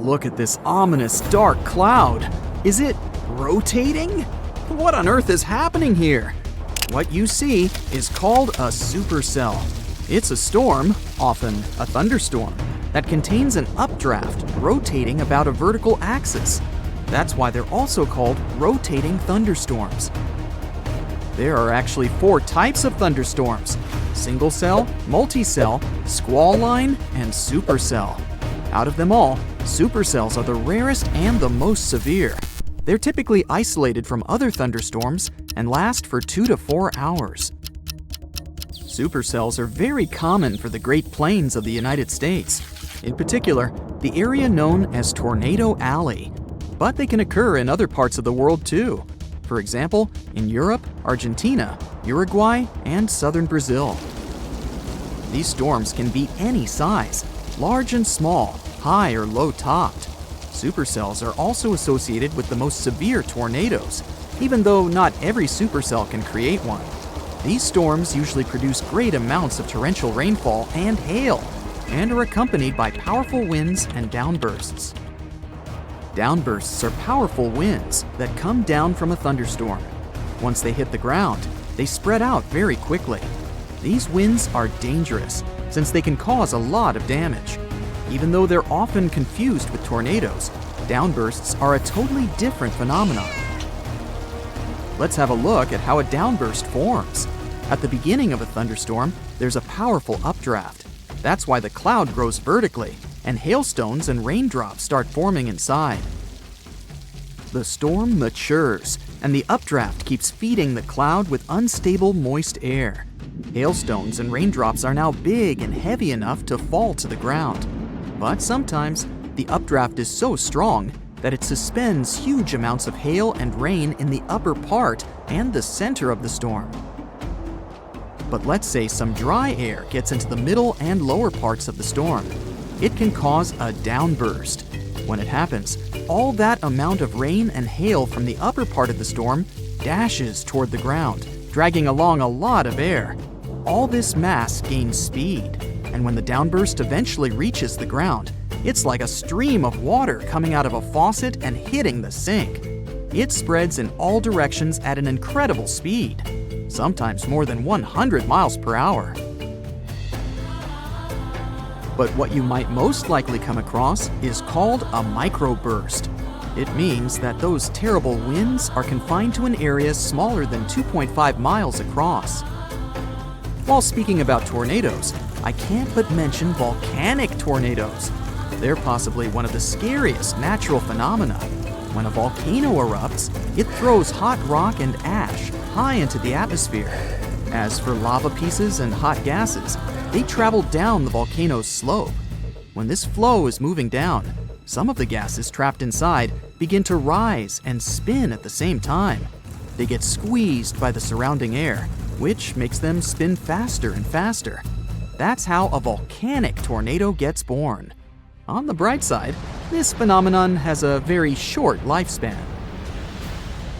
Look at this ominous dark cloud. Is it rotating? What on earth is happening here? What you see is called a supercell. It's a storm, often a thunderstorm, that contains an updraft rotating about a vertical axis. That's why they're also called rotating thunderstorms. There are actually 4 types of thunderstorms: single cell, multicell, squall line, and supercell. Out of them all, supercells are the rarest and the most severe. They're typically isolated from other thunderstorms and last for 2 to 4 hours. Supercells are very common for the Great Plains of the United States, in particular, the area known as Tornado Alley. But they can occur in other parts of the world too. For example, in Europe, Argentina, Uruguay, and southern Brazil. These storms can be any size, large and small, high or low topped. Supercells are also associated with the most severe tornadoes, even though not every supercell can create one. These storms usually produce great amounts of torrential rainfall and hail, and are accompanied by powerful winds and downbursts. Downbursts are powerful winds that come down from a thunderstorm. Once they hit the ground, they spread out very quickly. These winds are dangerous since they can cause a lot of damage. Even though they're often confused with tornadoes, downbursts are a totally different phenomenon. Let's have a look at how a downburst forms. At the beginning of a thunderstorm, there's a powerful updraft. That's why the cloud grows vertically, and hailstones and raindrops start forming inside. The storm matures, and the updraft keeps feeding the cloud with unstable, moist air. Hailstones and raindrops are now big and heavy enough to fall to the ground. But sometimes, the updraft is so strong that it suspends huge amounts of hail and rain in the upper part and the center of the storm. But let's say some dry air gets into the middle and lower parts of the storm. It can cause a downburst. When it happens, all that amount of rain and hail from the upper part of the storm dashes toward the ground, dragging along a lot of air. All this mass gains speed, and when the downburst eventually reaches the ground, it's like a stream of water coming out of a faucet and hitting the sink. It spreads in all directions at an incredible speed, sometimes more than 100 miles per hour. But what you might most likely come across is called a microburst. It means that those terrible winds are confined to an area smaller than 2.5 miles across. While speaking about tornadoes, I can't but mention volcanic tornadoes. They're possibly one of the scariest natural phenomena. When a volcano erupts, it throws hot rock and ash high into the atmosphere. As for lava pieces and hot gases, they travel down the volcano's slope. When this flow is moving down, some of the gases trapped inside begin to rise and spin at the same time. They get squeezed by the surrounding air, which makes them spin faster and faster. That's how a volcanic tornado gets born. On the bright side, this phenomenon has a very short lifespan.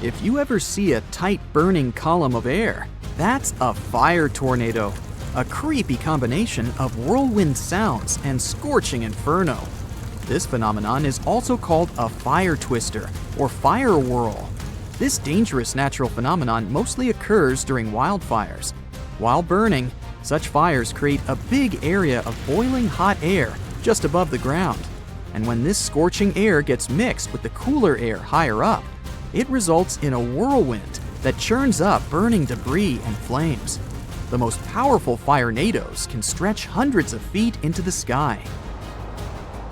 If you ever see a tight burning column of air, that's a fire tornado, a creepy combination of whirlwind sounds and scorching inferno. This phenomenon is also called a fire twister or fire whirl. This dangerous natural phenomenon mostly occurs during wildfires. While burning, such fires create a big area of boiling hot air just above the ground. And when this scorching air gets mixed with the cooler air higher up, it results in a whirlwind that churns up burning debris and flames. The most powerful firenadoes can stretch hundreds of feet into the sky.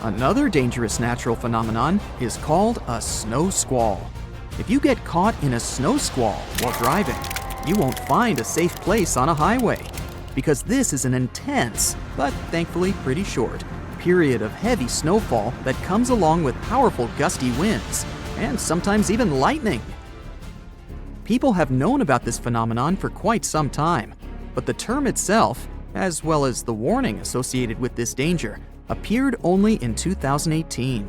Another dangerous natural phenomenon is called a snow squall. If you get caught in a snow squall while driving, you won't find a safe place on a highway, because this is an intense, but thankfully pretty short, period of heavy snowfall that comes along with powerful gusty winds, and sometimes even lightning. People have known about this phenomenon for quite some time, but the term itself, as well as the warning associated with this danger, appeared only in 2018.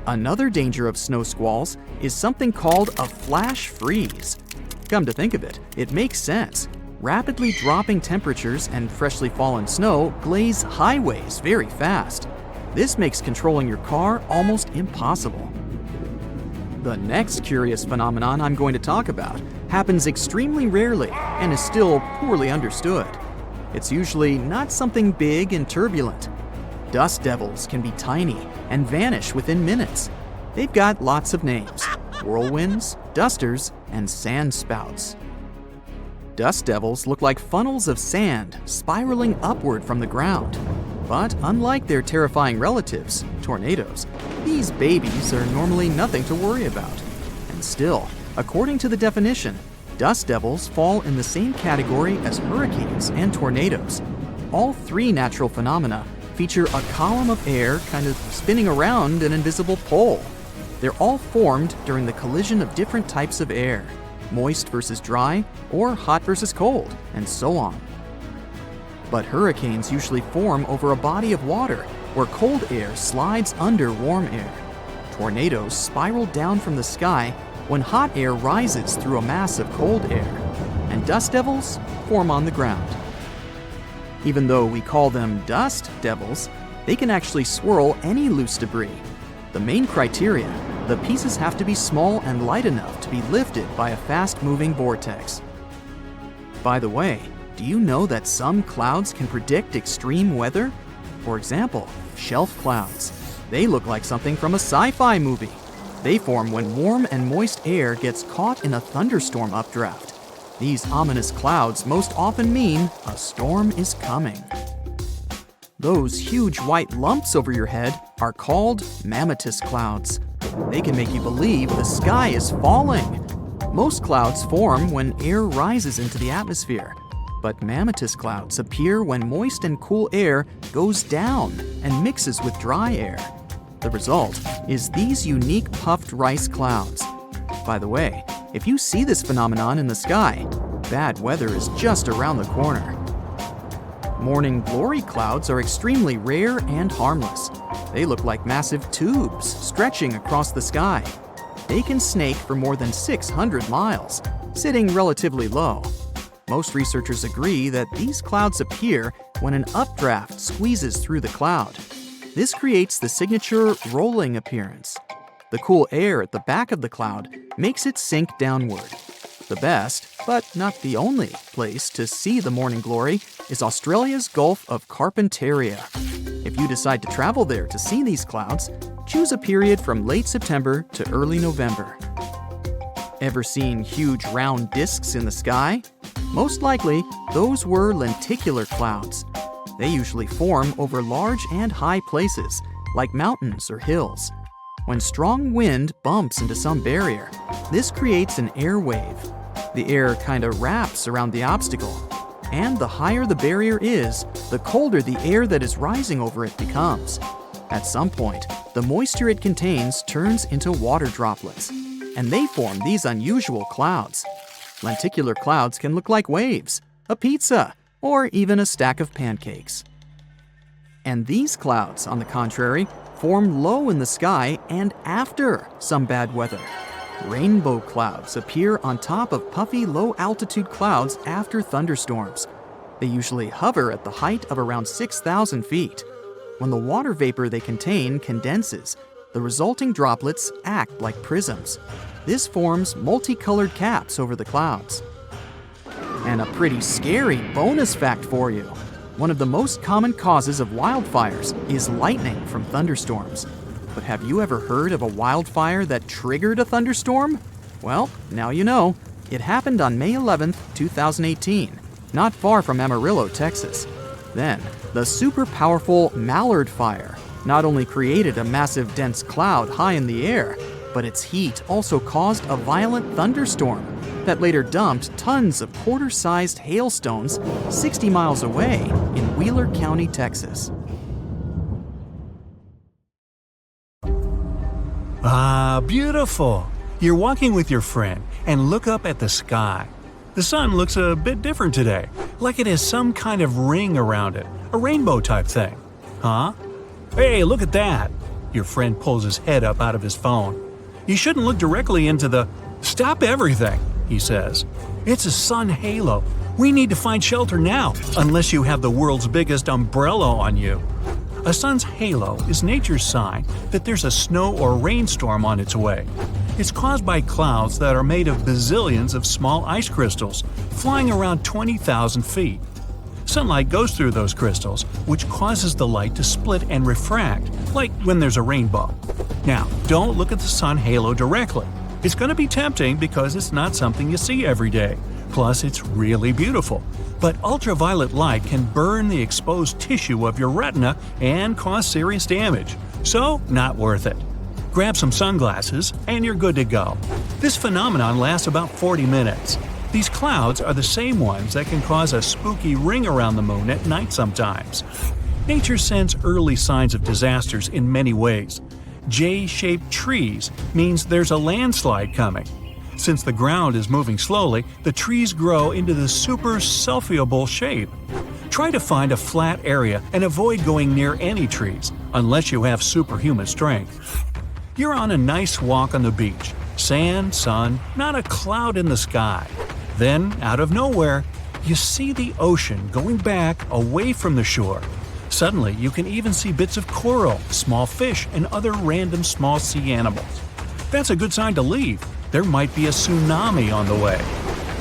Another danger of snow squalls is something called a flash freeze. Come to think of it, it makes sense. Rapidly dropping temperatures and freshly fallen snow glaze highways very fast. This makes controlling your car almost impossible. The next curious phenomenon I'm going to talk about happens extremely rarely and is still poorly understood. It's usually not something big and turbulent. Dust devils can be tiny and vanish within minutes. They've got lots of names: whirlwinds, dusters, and sand spouts. Dust devils look like funnels of sand spiraling upward from the ground. But unlike their terrifying relatives, tornadoes, these babies are normally nothing to worry about. And still, according to the definition, dust devils fall in the same category as hurricanes and tornadoes. All three natural phenomena feature a column of air kind of spinning around an invisible pole. They're all formed during the collision of different types of air: moist versus dry, or hot versus cold, and so on. But hurricanes usually form over a body of water where cold air slides under warm air. Tornadoes spiral down from the sky when hot air rises through a mass of cold air, and dust devils form on the ground. Even though we call them dust devils, they can actually swirl any loose debris. The main criteria: the pieces have to be small and light enough to be lifted by a fast-moving vortex. By the way, do you know that some clouds can predict extreme weather? For example, shelf clouds. They look like something from a sci-fi movie. They form when warm and moist air gets caught in a thunderstorm updraft. These ominous clouds most often mean a storm is coming. Those huge white lumps over your head are called mammatus clouds. They can make you believe the sky is falling. Most clouds form when air rises into the atmosphere, but mammatus clouds appear when moist and cool air goes down and mixes with dry air. The result is these unique puffed rice clouds. By the way, if you see this phenomenon in the sky, bad weather is just around the corner. Morning glory clouds are extremely rare and harmless. They look like massive tubes stretching across the sky. They can snake for more than 600 miles, sitting relatively low. Most researchers agree that these clouds appear when an updraft squeezes through the cloud. This creates the signature rolling appearance. The cool air at the back of the cloud makes it sink downward. The best, but not the only, place to see the morning glory is Australia's Gulf of Carpentaria. If you decide to travel there to see these clouds, choose a period from late September to early November. Ever seen huge round discs in the sky? Most likely, those were lenticular clouds. They usually form over large and high places, like mountains or hills. When strong wind bumps into some barrier, this creates an air wave. The air kinda wraps around the obstacle, and the higher the barrier is, the colder the air that is rising over it becomes. At some point, the moisture it contains turns into water droplets, and they form these unusual clouds. Lenticular clouds can look like waves, a pizza, or even a stack of pancakes. And these clouds, on the contrary, form low in the sky and after some bad weather. Rainbow clouds appear on top of puffy low-altitude clouds after thunderstorms. They usually hover at the height of around 6,000 feet. When the water vapor they contain condenses, the resulting droplets act like prisms. This forms multicolored caps over the clouds. And a pretty scary bonus fact for you. One of the most common causes of wildfires is lightning from thunderstorms. But have you ever heard of a wildfire that triggered a thunderstorm? Well, now you know. It happened on May 11, 2018, not far from Amarillo, Texas. Then, the super powerful Mallard Fire not only created a massive dense cloud high in the air, but its heat also caused a violent thunderstorm that later dumped tons of quarter-sized hailstones 60 miles away in Wheeler County, Texas. Ah, beautiful! You're walking with your friend and look up at the sky. The sun looks a bit different today, like it has some kind of ring around it, a rainbow type thing. Huh? Hey, look at that! Your friend pulls his head up out of his phone. You shouldn't look directly into the... Stop everything, he says. It's a sun halo. We need to find shelter now, unless you have the world's biggest umbrella on you. A sun's halo is nature's sign that there's a snow or rainstorm on its way. It's caused by clouds that are made of bazillions of small ice crystals flying around 20,000 feet. Sunlight goes through those crystals, which causes the light to split and refract, like when there's a rainbow. Now, don't look at the sun halo directly. It's going to be tempting because it's not something you see every day. Plus, it's really beautiful. But ultraviolet light can burn the exposed tissue of your retina and cause serious damage. So, not worth it. Grab some sunglasses and you're good to go. This phenomenon lasts about 40 minutes. These clouds are the same ones that can cause a spooky ring around the moon at night sometimes. Nature sends early signs of disasters in many ways. J-shaped trees means there's a landslide coming. Since the ground is moving slowly, the trees grow into the super selfiable shape. Try to find a flat area and avoid going near any trees, unless you have superhuman strength. You're on a nice walk on the beach. Sand, sun, not a cloud in the sky. Then, out of nowhere, you see the ocean going back away from the shore. Suddenly, you can even see bits of coral, small fish, and other random small sea animals. That's a good sign to leave. There might be a tsunami on the way.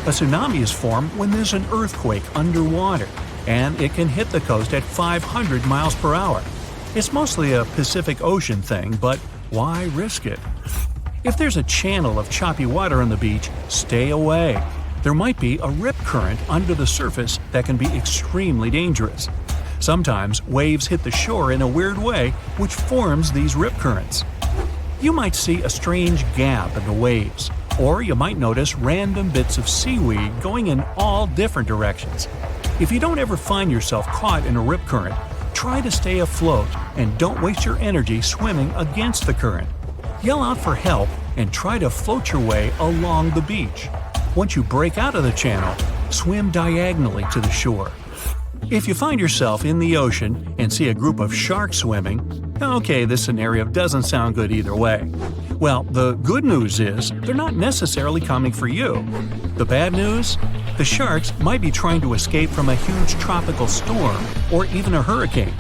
A tsunami is formed when there's an earthquake underwater, and it can hit the coast at 500 miles per hour. It's mostly a Pacific Ocean thing, but why risk it? If there's a channel of choppy water on the beach, stay away. There might be a rip current under the surface that can be extremely dangerous. Sometimes waves hit the shore in a weird way, which forms these rip currents. You might see a strange gap in the waves, or you might notice random bits of seaweed going in all different directions. If you don't ever find yourself caught in a rip current, try to stay afloat and don't waste your energy swimming against the current. Yell out for help and try to float your way along the beach. Once you break out of the channel, swim diagonally to the shore. If you find yourself in the ocean and see a group of sharks swimming, okay, this scenario doesn't sound good either way. Well, the good news is they're not necessarily coming for you. The bad news? The sharks might be trying to escape from a huge tropical storm or even a hurricane.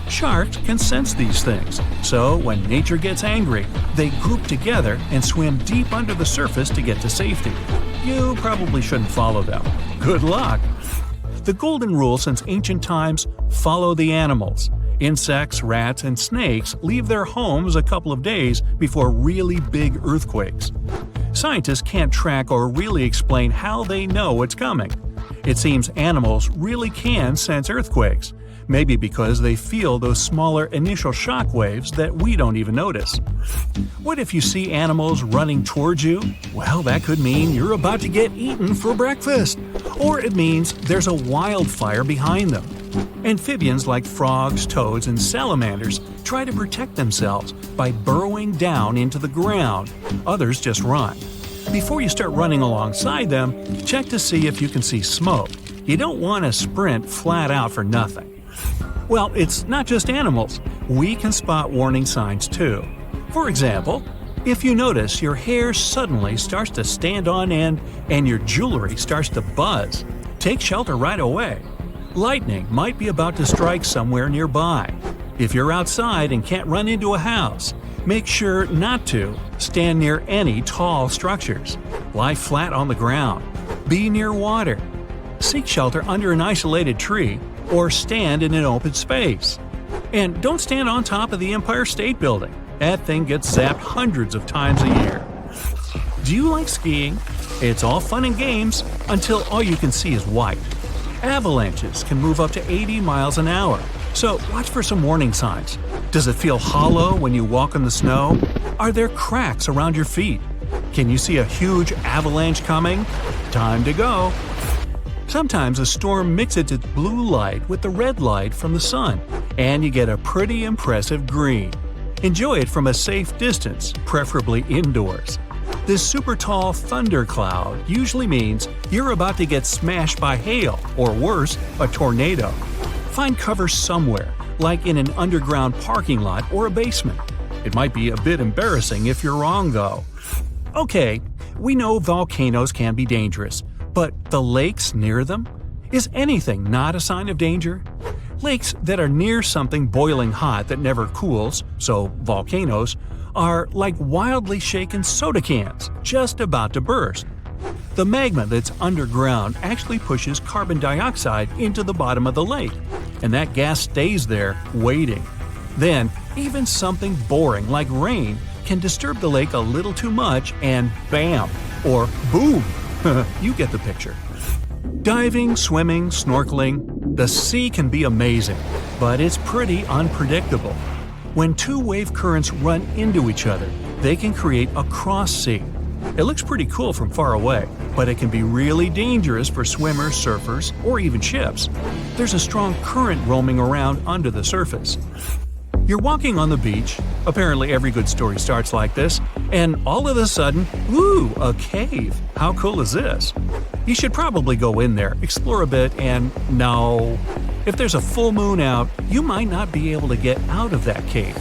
Sharks can sense these things, so when nature gets angry, they group together and swim deep under the surface to get to safety. You probably shouldn't follow them. Good luck! The golden rule since ancient times: follow the animals. Insects, rats, and snakes leave their homes a couple of days before really big earthquakes. Scientists can't track or really explain how they know it's coming. It seems animals really can sense earthquakes, maybe because they feel those smaller initial shock waves that we don't even notice. What if you see animals running towards you? Well, that could mean you're about to get eaten for breakfast. Or it means there's a wildfire behind them. Amphibians like frogs, toads, and salamanders try to protect themselves by burrowing down into the ground. Others just run. Before you start running alongside them, check to see if you can see smoke. You don't want to sprint flat out for nothing. Well, it's not just animals. We can spot warning signs too. For example, if you notice your hair suddenly starts to stand on end and your jewelry starts to buzz, take shelter right away. Lightning might be about to strike somewhere nearby. If you're outside and can't run into a house, make sure not to stand near any tall structures. Lie flat on the ground. Be near water. Seek shelter under an isolated tree or stand in an open space. And don't stand on top of the Empire State Building. That thing gets zapped hundreds of times a year. Do you like skiing? It's all fun and games until all you can see is white. Avalanches can move up to 80 miles an hour, so watch for some warning signs. Does it feel hollow when you walk in the snow? Are there cracks around your feet? Can you see a huge avalanche coming? Time to go! Sometimes a storm mixes its blue light with the red light from the sun, and you get a pretty impressive green. Enjoy it from a safe distance, preferably indoors. This super tall thundercloud usually means you're about to get smashed by hail, or worse, a tornado. Find cover somewhere, like in an underground parking lot or a basement. It might be a bit embarrassing if you're wrong, though. Okay, we know volcanoes can be dangerous, but the lakes near them? Is anything not a sign of danger? Lakes that are near something boiling hot that never cools, so volcanoes, are like wildly shaken soda cans, just about to burst. The magma that's underground actually pushes carbon dioxide into the bottom of the lake, and that gas stays there, waiting. Then, even something boring like rain can disturb the lake a little too much and bam, or boom! You get the picture. Diving, swimming, snorkeling, the sea can be amazing, but it's pretty unpredictable. When two wave currents run into each other, they can create a cross sea. It looks pretty cool from far away, but it can be really dangerous for swimmers, surfers, or even ships. There's a strong current roaming around under the surface. You're walking on the beach, apparently every good story starts like this, and all of a sudden, ooh, a cave. How cool is this? You should probably go in there, explore a bit, and no. If there's a full moon out, you might not be able to get out of that cave.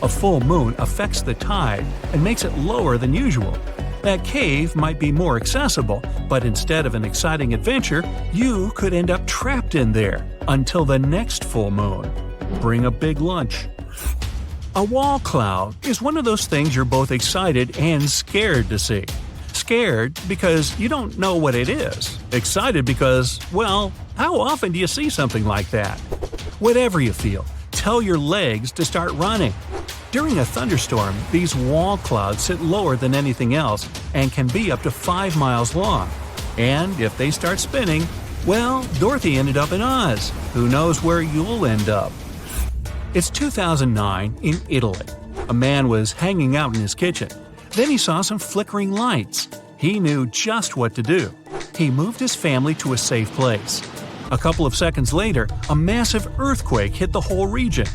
A full moon affects the tide and makes it lower than usual. That cave might be more accessible, but instead of an exciting adventure, you could end up trapped in there until the next full moon. Bring a big lunch. A wall cloud is one of those things you're both excited and scared to see. Scared because you don't know what it is. Excited because, well, how often do you see something like that? Whatever you feel, tell your legs to start running. During a thunderstorm, these wall clouds sit lower than anything else and can be up to 5 miles long. And if they start spinning, well, Dorothy ended up in Oz. Who knows where you'll end up? It's 2009 in Italy. A man was hanging out in his kitchen. Then he saw some flickering lights. He knew just what to do. He moved his family to a safe place. A couple of seconds later, a massive earthquake hit the whole region.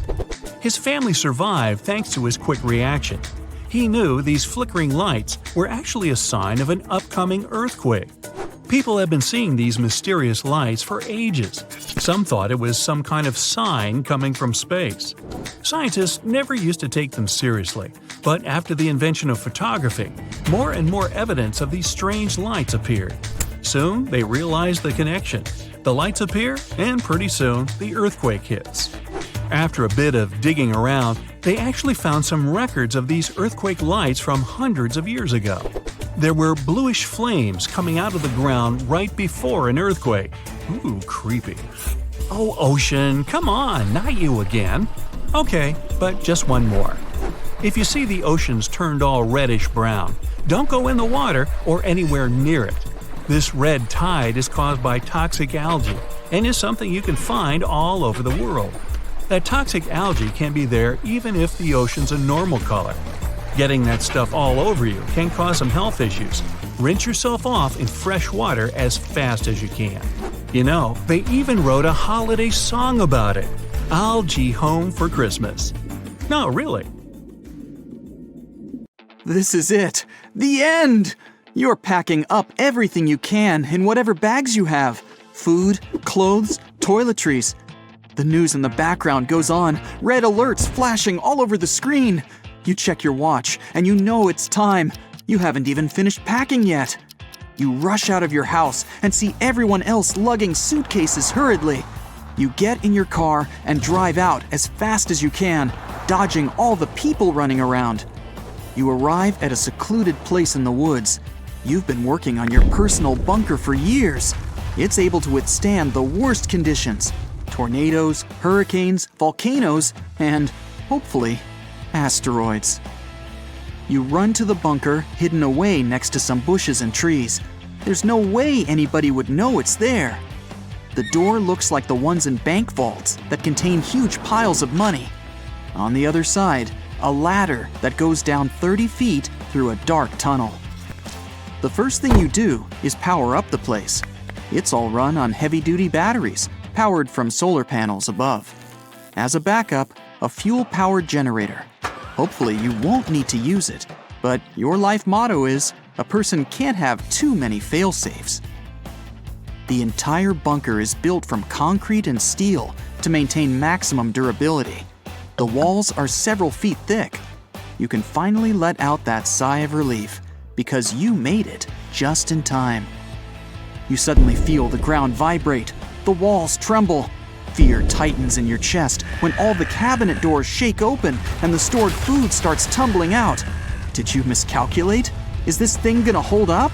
His family survived thanks to his quick reaction. He knew these flickering lights were actually a sign of an upcoming earthquake. People have been seeing these mysterious lights for ages. Some thought it was some kind of sign coming from space. Scientists never used to take them seriously, but after the invention of photography, more and more evidence of these strange lights appeared. Soon, they realized the connection. The lights appear, and pretty soon, the earthquake hits. After a bit of digging around, they actually found some records of these earthquake lights from hundreds of years ago. There were bluish flames coming out of the ground right before an earthquake. Ooh, creepy. Oh, ocean, come on, not you again. Okay, but just one more. If you see the oceans turned all reddish-brown, don't go in the water or anywhere near it. This red tide is caused by toxic algae and is something you can find all over the world. That toxic algae can be there even if the ocean's a normal color. Getting that stuff all over you can cause some health issues. Rinse yourself off in fresh water as fast as you can. You know, they even wrote a holiday song about it. Algae Home for Christmas. No, really. This is it. The end! You're packing up everything you can in whatever bags you have. Food, clothes, toiletries. The news in the background goes on, red alerts flashing all over the screen. You check your watch, and you know it's time. You haven't even finished packing yet. You rush out of your house and see everyone else lugging suitcases hurriedly. You get in your car and drive out as fast as you can, dodging all the people running around. You arrive at a secluded place in the woods. You've been working on your personal bunker for years. It's able to withstand the worst conditions: tornadoes, hurricanes, volcanoes, and, hopefully, asteroids. You run to the bunker, hidden away next to some bushes and trees. There's no way anybody would know it's there. The door looks like the ones in bank vaults that contain huge piles of money. On the other side, a ladder that goes down 30 feet through a dark tunnel. The first thing you do is power up the place. It's all run on heavy-duty batteries, powered from solar panels above. As a backup, a fuel-powered generator. Hopefully you won't need to use it, but your life motto is, a person can't have too many fail-safes. The entire bunker is built from concrete and steel to maintain maximum durability. The walls are several feet thick. You can finally let out that sigh of relief, because you made it just in time. You suddenly feel the ground vibrate, the walls tremble. Fear tightens in your chest when all the cabinet doors shake open and the stored food starts tumbling out. Did you miscalculate? Is this thing gonna hold up?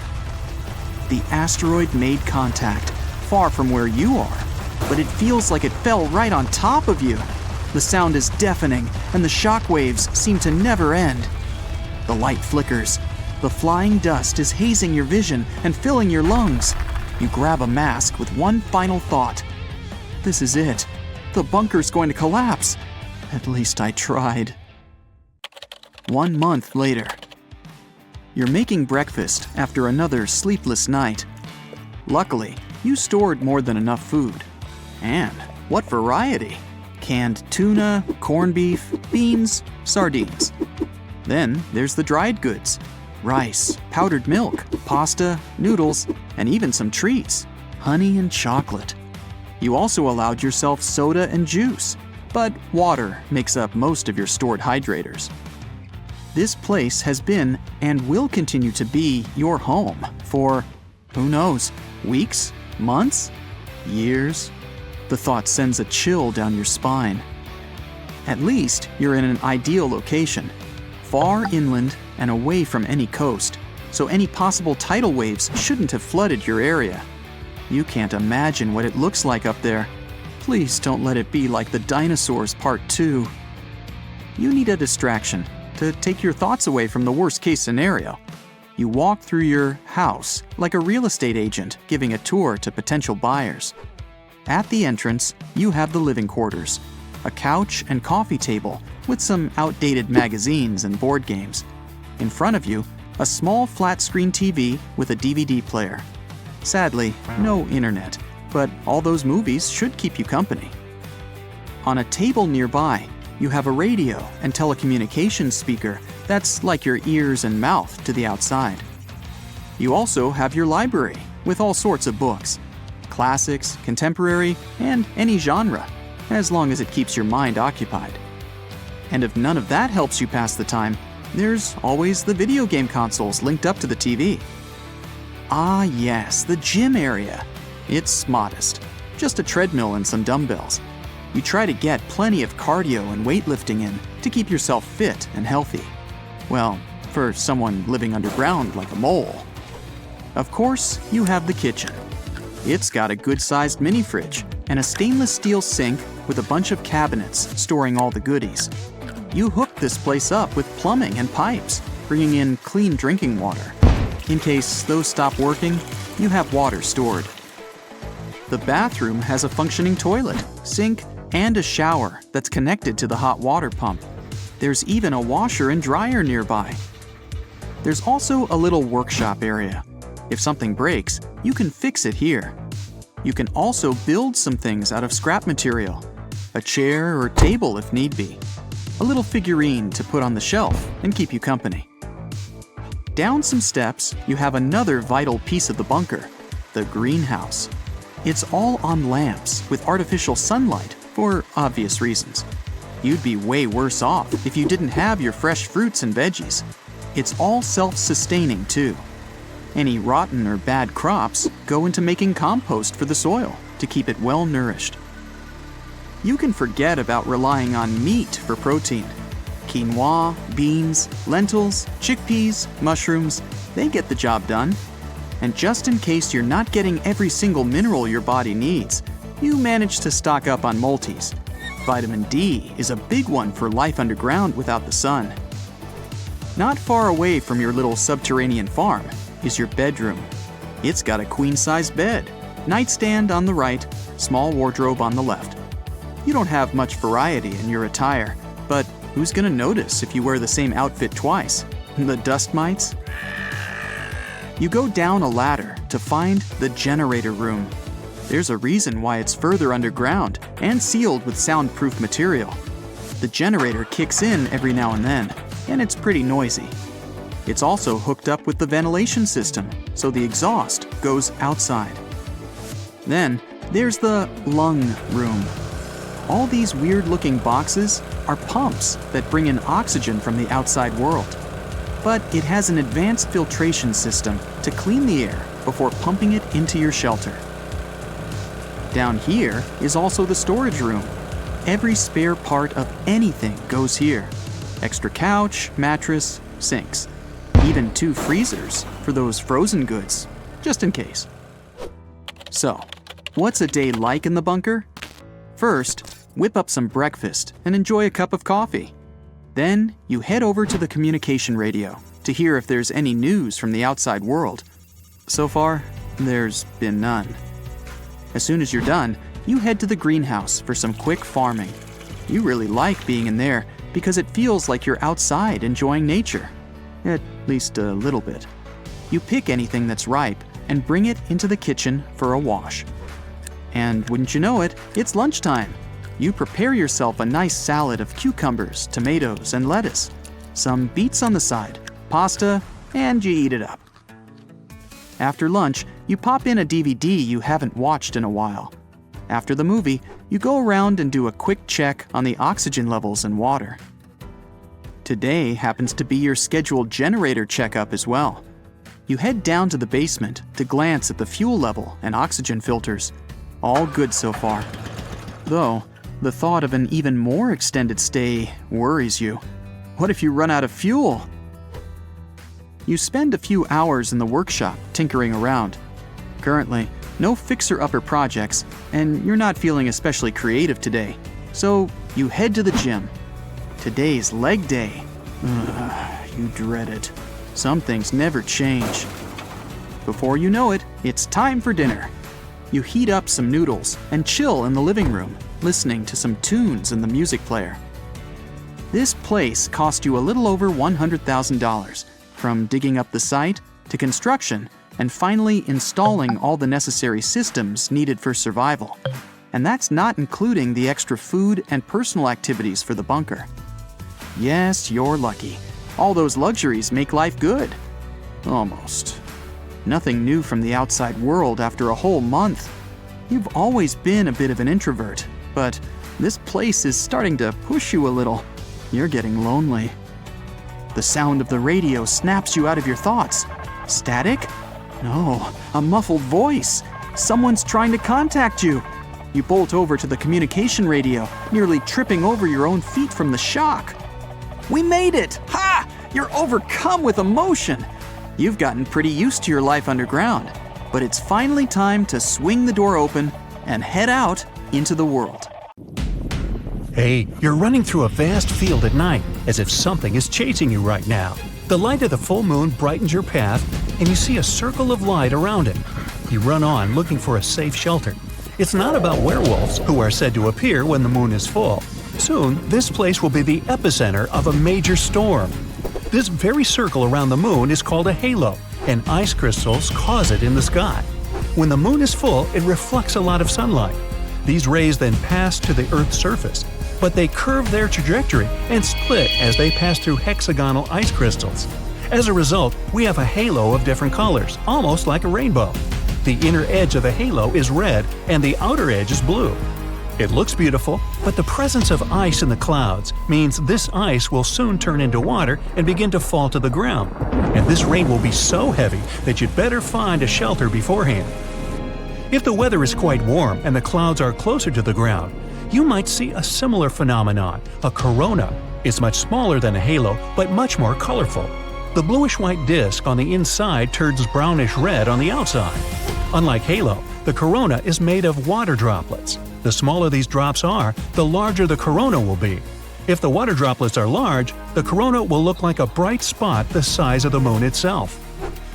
The asteroid made contact, far from where you are, but it feels like it fell right on top of you. The sound is deafening, and the shock waves seem to never end. The light flickers. The flying dust is hazing your vision and filling your lungs. You grab a mask with one final thought. This is it. The bunker's going to collapse. At least I tried. 1 month later. You're making breakfast after another sleepless night. Luckily, you stored more than enough food. And what variety! Canned tuna, corned beef, beans, sardines. Then there's the dried goods. Rice, powdered milk, pasta, noodles, and even some treats. Honey and chocolate. You also allowed yourself soda and juice, but water makes up most of your stored hydrators. This place has been and will continue to be your home for, who knows, weeks, months, years? The thought sends a chill down your spine. At least you're in an ideal location, far inland and away from any coast, so any possible tidal waves shouldn't have flooded your area. You can't imagine what it looks like up there. Please don't let it be like the dinosaurs Part 2. You need a distraction to take your thoughts away from the worst-case scenario. You walk through your house like a real estate agent giving a tour to potential buyers. At the entrance, you have the living quarters, a couch and coffee table with some outdated magazines and board games. In front of you, a small flat-screen TV with a DVD player. Sadly, no internet, but all those movies should keep you company. On a table nearby, you have a radio and telecommunications speaker that's like your ears and mouth to the outside. You also have your library with all sorts of books, classics, contemporary, and any genre, as long as it keeps your mind occupied. And if none of that helps you pass the time, there's always the video game consoles linked up to the TV. Ah yes, the gym area. It's modest, just a treadmill and some dumbbells. You try to get plenty of cardio and weightlifting in to keep yourself fit and healthy. Well, for someone living underground like a mole. Of course, you have the kitchen. It's got a good-sized mini-fridge and a stainless steel sink with a bunch of cabinets storing all the goodies. You hook this place up with plumbing and pipes, bringing in clean drinking water. In case those stop working, you have water stored. The bathroom has a functioning toilet, sink, and a shower that's connected to the hot water pump. There's even a washer and dryer nearby. There's also a little workshop area. If something breaks, you can fix it here. You can also build some things out of scrap material, a chair or table if need be, a little figurine to put on the shelf and keep you company. Down some steps, you have another vital piece of the bunker, the greenhouse. It's all on lamps with artificial sunlight for obvious reasons. You'd be way worse off if you didn't have your fresh fruits and veggies. It's all self-sustaining too. Any rotten or bad crops go into making compost for the soil to keep it well nourished. You can forget about relying on meat for protein. Quinoa, beans, lentils, chickpeas, mushrooms, they get the job done. And just in case you're not getting every single mineral your body needs, you manage to stock up on multis. Vitamin D is a big one for life underground without the sun. Not far away from your little subterranean farm is your bedroom. It's got a queen-size bed, nightstand on the right, small wardrobe on the left. You don't have much variety in your attire, but who's gonna notice if you wear the same outfit twice? The dust mites? You go down a ladder to find the generator room. There's a reason why it's further underground and sealed with soundproof material. The generator kicks in every now and then, and it's pretty noisy. It's also hooked up with the ventilation system, so the exhaust goes outside. Then there's the lung room. All these weird-looking boxes are pumps that bring in oxygen from the outside world. But it has an advanced filtration system to clean the air before pumping it into your shelter. Down here is also the storage room. Every spare part of anything goes here. Extra couch, mattress, sinks. Even 2 freezers for those frozen goods, just in case. So, what's a day like in the bunker? First, whip up some breakfast and enjoy a cup of coffee. Then, you head over to the communication radio to hear if there's any news from the outside world. So far, there's been none. As soon as you're done, you head to the greenhouse for some quick farming. You really like being in there because it feels like you're outside enjoying nature. At least a little bit. You pick anything that's ripe and bring it into the kitchen for a wash. And wouldn't you know it, it's lunchtime. You prepare yourself a nice salad of cucumbers, tomatoes, and lettuce. Some beets on the side, pasta, and you eat it up. After lunch, you pop in a DVD you haven't watched in a while. After the movie, you go around and do a quick check on the oxygen levels in water. Today happens to be your scheduled generator checkup as well. You head down to the basement to glance at the fuel level and oxygen filters. All good so far. Though, the thought of an even more extended stay worries you. What if you run out of fuel? You spend a few hours in the workshop tinkering around. Currently, no fixer-upper projects, and you're not feeling especially creative today. So, you head to the gym. Today's leg day. You dread it. Some things never change. Before you know it, it's time for dinner. You heat up some noodles and chill in the living room, listening to some tunes in the music player. This place cost you a little over $100,000, from digging up the site to construction and finally installing all the necessary systems needed for survival. And that's not including the extra food and personal activities for the bunker. Yes, you're lucky. All those luxuries make life good. Almost. Nothing new from the outside world after a whole month. You've always been a bit of an introvert, but this place is starting to push you a little. You're getting lonely. The sound of the radio snaps you out of your thoughts. Static? No, a muffled voice. Someone's trying to contact you. You bolt over to the communication radio, nearly tripping over your own feet from the shock. We made it! Ha! You're overcome with emotion. You've gotten pretty used to your life underground, but it's finally time to swing the door open and head out into the world. Hey, you're running through a vast field at night, as if something is chasing you right now. The light of the full moon brightens your path, and you see a circle of light around it. You run on looking for a safe shelter. It's not about werewolves, who are said to appear when the moon is full. Soon, this place will be the epicenter of a major storm. This very circle around the moon is called a halo, and ice crystals cause it in the sky. When the moon is full, it reflects a lot of sunlight. These rays then pass to the Earth's surface, but they curve their trajectory and split as they pass through hexagonal ice crystals. As a result, we have a halo of different colors, almost like a rainbow. The inner edge of the halo is red and the outer edge is blue. It looks beautiful, but the presence of ice in the clouds means this ice will soon turn into water and begin to fall to the ground. And this rain will be so heavy that you'd better find a shelter beforehand. If the weather is quite warm and the clouds are closer to the ground, you might see a similar phenomenon, a corona. It's much smaller than a halo, but much more colorful. The bluish-white disk on the inside turns brownish-red on the outside. Unlike halo, the corona is made of water droplets. The smaller these drops are, the larger the corona will be. If the water droplets are large, the corona will look like a bright spot the size of the moon itself.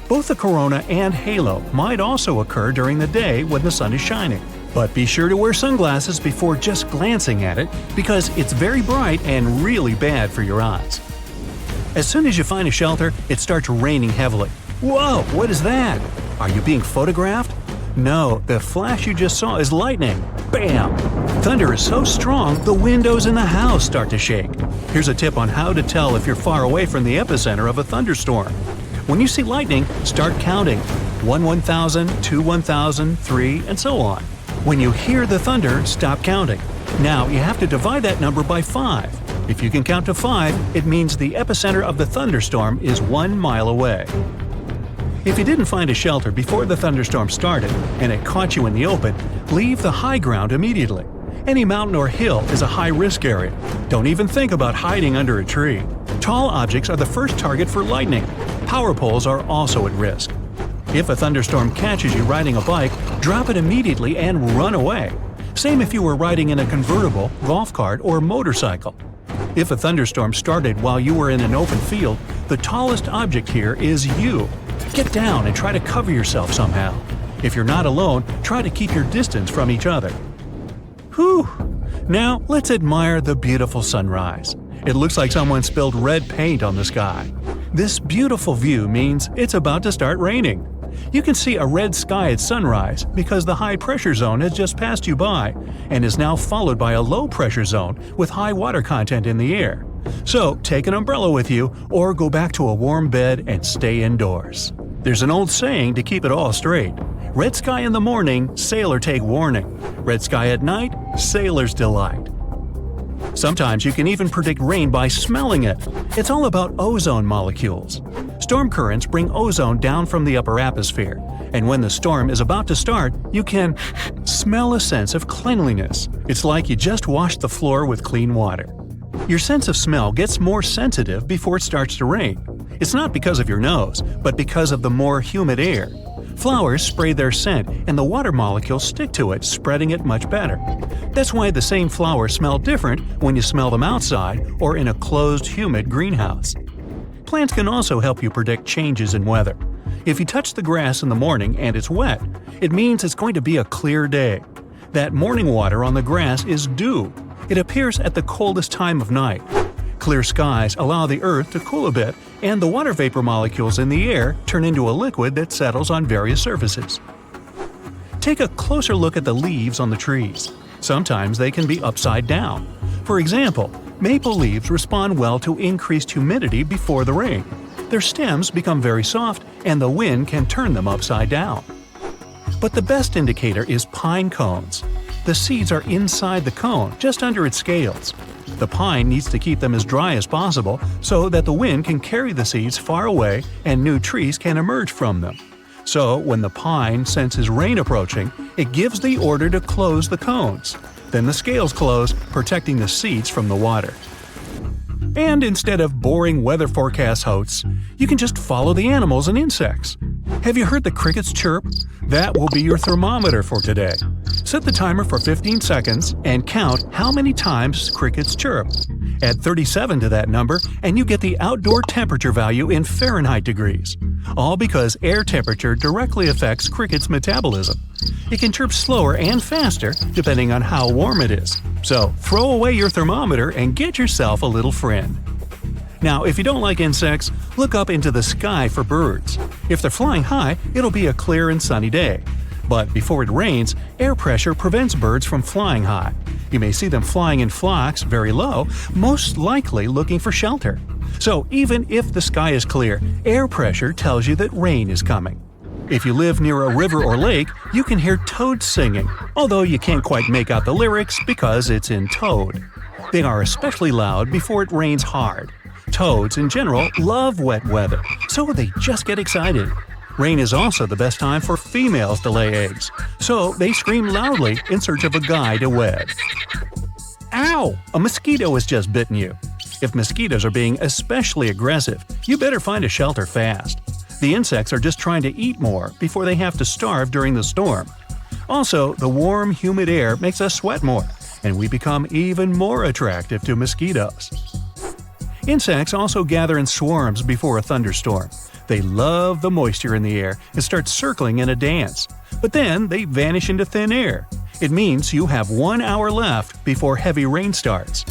Both the corona and halo might also occur during the day when the sun is shining. But be sure to wear sunglasses before just glancing at it, because it's very bright and really bad for your eyes. As soon as you find a shelter, it starts raining heavily. Whoa, what is that? Are you being photographed? No, the flash you just saw is lightning. Bam! Thunder is so strong, the windows in the house start to shake. Here's a tip on how to tell if you're far away from the epicenter of a thunderstorm. When you see lightning, start counting. 1 1,000, 2 1,000, 3, and so on. When you hear the thunder, stop counting. Now you have to divide that number by 5. If you can count to 5, it means the epicenter of the thunderstorm is 1 mile away. If you didn't find a shelter before the thunderstorm started and it caught you in the open, leave the high ground immediately. Any mountain or hill is a high-risk area. Don't even think about hiding under a tree. Tall objects are the first target for lightning. Power poles are also at risk. If a thunderstorm catches you riding a bike, drop it immediately and run away. Same if you were riding in a convertible, golf cart, or motorcycle. If a thunderstorm started while you were in an open field, the tallest object here is you. Get down and try to cover yourself somehow. If you're not alone, try to keep your distance from each other. Whew! Now let's admire the beautiful sunrise. It looks like someone spilled red paint on the sky. This beautiful view means it's about to start raining. You can see a red sky at sunrise because the high pressure zone has just passed you by and is now followed by a low pressure zone with high water content in the air. So take an umbrella with you or go back to a warm bed and stay indoors. There's an old saying to keep it all straight. Red sky in the morning, sailor take warning. Red sky at night, sailor's delight. Sometimes you can even predict rain by smelling it. It's all about ozone molecules. Storm currents bring ozone down from the upper atmosphere, and when the storm is about to start, you can smell a sense of cleanliness. It's like you just washed the floor with clean water. Your sense of smell gets more sensitive before it starts to rain. It's not because of your nose, but because of the more humid air. Flowers spray their scent, and the water molecules stick to it, spreading it much better. That's why the same flowers smell different when you smell them outside or in a closed, humid greenhouse. Plants can also help you predict changes in weather. If you touch the grass in the morning and it's wet, it means it's going to be a clear day. That morning water on the grass is dew. It appears at the coldest time of night. Clear skies allow the earth to cool a bit, and the water vapor molecules in the air turn into a liquid that settles on various surfaces. Take a closer look at the leaves on the trees. Sometimes they can be upside down. For example, maple leaves respond well to increased humidity before the rain. Their stems become very soft, and the wind can turn them upside down. But the best indicator is pine cones. The seeds are inside the cone, just under its scales. The pine needs to keep them as dry as possible so that the wind can carry the seeds far away and new trees can emerge from them. So, when the pine senses rain approaching, it gives the order to close the cones. Then the scales close, protecting the seeds from the water. And instead of boring weather forecast hosts, you can just follow the animals and insects. Have you heard the crickets chirp? That will be your thermometer for today. Set the timer for 15 seconds and count how many times crickets chirp. Add 37 to that number and you get the outdoor temperature value in Fahrenheit degrees. All because air temperature directly affects crickets' metabolism. It can chirp slower and faster depending on how warm it is. So throw away your thermometer and get yourself a little friend. Now, if you don't like insects, look up into the sky for birds. If they're flying high, it'll be a clear and sunny day. But before it rains, air pressure prevents birds from flying high. You may see them flying in flocks very low, most likely looking for shelter. So even if the sky is clear, air pressure tells you that rain is coming. If you live near a river or lake, you can hear toads singing, although you can't quite make out the lyrics because it's in toad. They are especially loud before it rains hard. Toads, in general, love wet weather, so they just get excited. Rain is also the best time for females to lay eggs, so they scream loudly in search of a guy to wed. Ow! A mosquito has just bitten you. If mosquitoes are being especially aggressive, you better find a shelter fast. The insects are just trying to eat more before they have to starve during the storm. Also, the warm, humid air makes us sweat more, and we become even more attractive to mosquitoes. Insects also gather in swarms before a thunderstorm. They love the moisture in the air and start circling in a dance. But then they vanish into thin air. It means you have 1 hour left before heavy rain starts.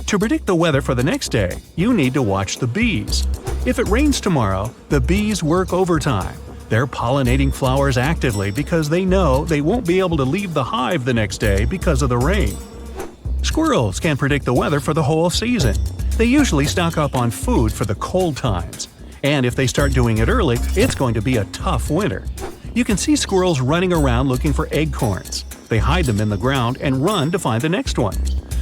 To predict the weather for the next day, you need to watch the bees. If it rains tomorrow, the bees work overtime. They're pollinating flowers actively because they know they won't be able to leave the hive the next day because of the rain. Squirrels can predict the weather for the whole season. They usually stock up on food for the cold times. And if they start doing it early, it's going to be a tough winter. You can see squirrels running around looking for acorns. They hide them in the ground and run to find the next one.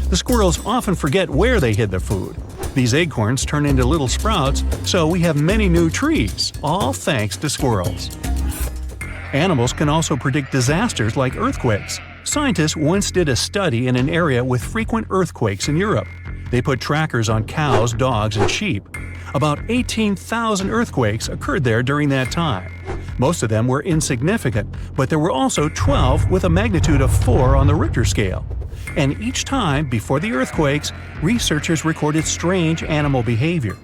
The squirrels often forget where they hid the food. These acorns turn into little sprouts, so we have many new trees, all thanks to squirrels. Animals can also predict disasters like earthquakes. Scientists once did a study in an area with frequent earthquakes in Europe. They put trackers on cows, dogs, and sheep. About 18,000 earthquakes occurred there during that time. Most of them were insignificant, but there were also 12 with a magnitude of 4 on the Richter scale. And each time, before the earthquakes, researchers recorded strange animal behavior.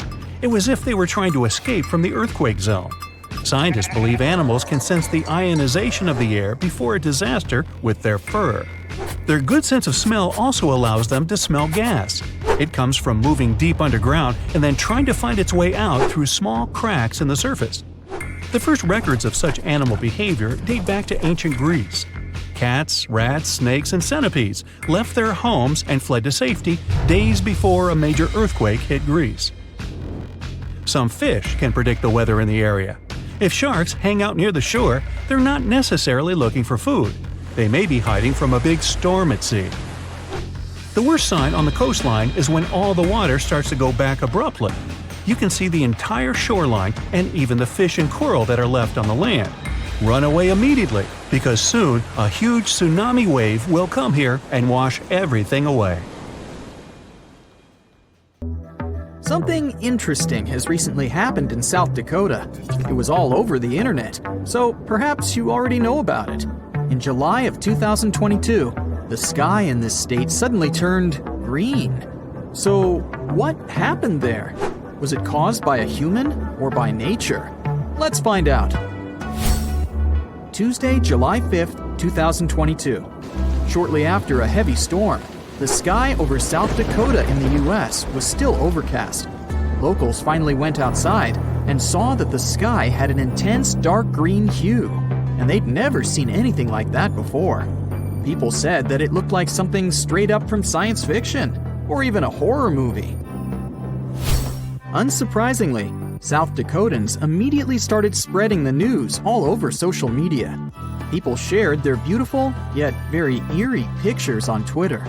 It was as if they were trying to escape from the earthquake zone. Scientists believe animals can sense the ionization of the air before a disaster with their fur. Their good sense of smell also allows them to smell gas. It comes from moving deep underground and then trying to find its way out through small cracks in the surface. The first records of such animal behavior date back to ancient Greece. Cats, rats, snakes, and centipedes left their homes and fled to safety days before a major earthquake hit Greece. Some fish can predict the weather in the area. If sharks hang out near the shore, they're not necessarily looking for food. They may be hiding from a big storm at sea. The worst sign on the coastline is when all the water starts to go back abruptly. You can see the entire shoreline and even the fish and coral that are left on the land. Run away immediately, because soon a huge tsunami wave will come here and wash everything away. Something interesting has recently happened in South Dakota. It was all over the internet, so perhaps you already know about it. In July of 2022, the sky in this state suddenly turned green. So, what happened there? Was it caused by a human or by nature? Let's find out. Tuesday, July 5th, 2022. Shortly after a heavy storm, the sky over South Dakota in the U.S. was still overcast. Locals finally went outside and saw that the sky had an intense dark green hue, and they'd never seen anything like that before. People said that it looked like something straight up from science fiction, or even a horror movie. Unsurprisingly, South Dakotans immediately started spreading the news all over social media. People shared their beautiful, yet very eerie pictures on Twitter.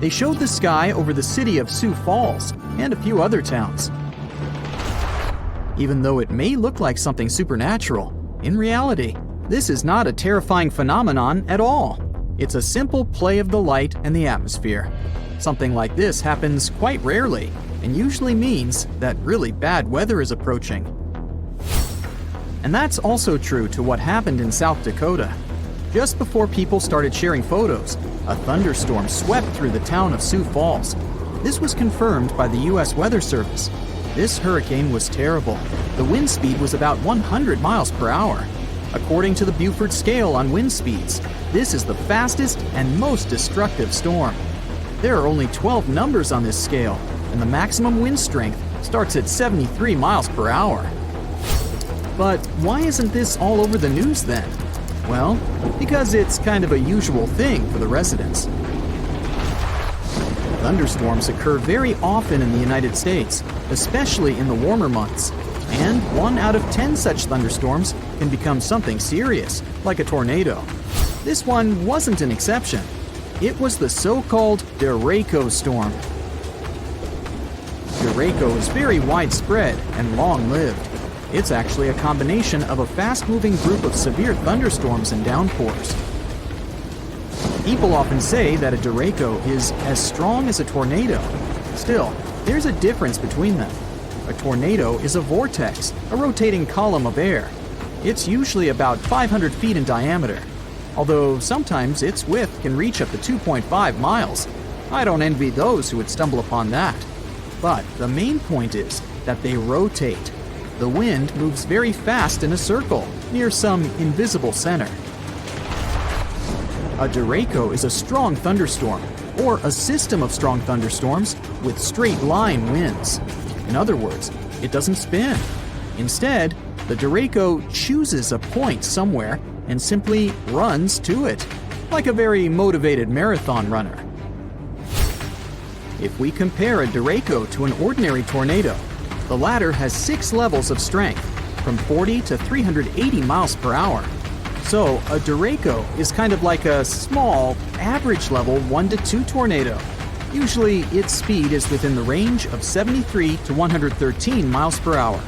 They showed the sky over the city of Sioux Falls and a few other towns. Even though it may look like something supernatural, in reality, this is not a terrifying phenomenon at all. It's a simple play of the light and the atmosphere. Something like this happens quite rarely, and usually means that really bad weather is approaching. And that's also true to what happened in South Dakota. Just before people started sharing photos, a thunderstorm swept through the town of Sioux Falls. This was confirmed by the U.S. Weather Service. This hurricane was terrible. The wind speed was about 100 miles per hour. According to the Beaufort scale on wind speeds, this is the fastest and most destructive storm. There are only 12 numbers on this scale, and the maximum wind strength starts at 73 miles per hour. But why isn't this all over the news then? Well, because it's kind of a usual thing for the residents. Thunderstorms occur very often in the United States, especially in the warmer months. And 1 out of 10 such thunderstorms can become something serious, like a tornado. This one wasn't an exception. It was the so-called derecho storm. Derecho is very widespread and long-lived. It's actually a combination of a fast-moving group of severe thunderstorms and downpours. People often say that a derecho is as strong as a tornado. Still, there's a difference between them. A tornado is a vortex, a rotating column of air. It's usually about 500 feet in diameter, although sometimes its width can reach up to 2.5 miles. I don't envy those who would stumble upon that. But the main point is that they rotate. The wind moves very fast in a circle near some invisible center. A derecho is a strong thunderstorm, or a system of strong thunderstorms with straight-line winds. In other words, it doesn't spin. Instead, the derecho chooses a point somewhere and simply runs to it, like a very motivated marathon runner. If we compare a derecho to an ordinary tornado, the latter has 6 levels of strength, from 40 to 380 miles per hour. So a derecho is kind of like a small, average level 1 to 2 tornado. Usually, its speed is within the range of 73 to 113 miles per hour.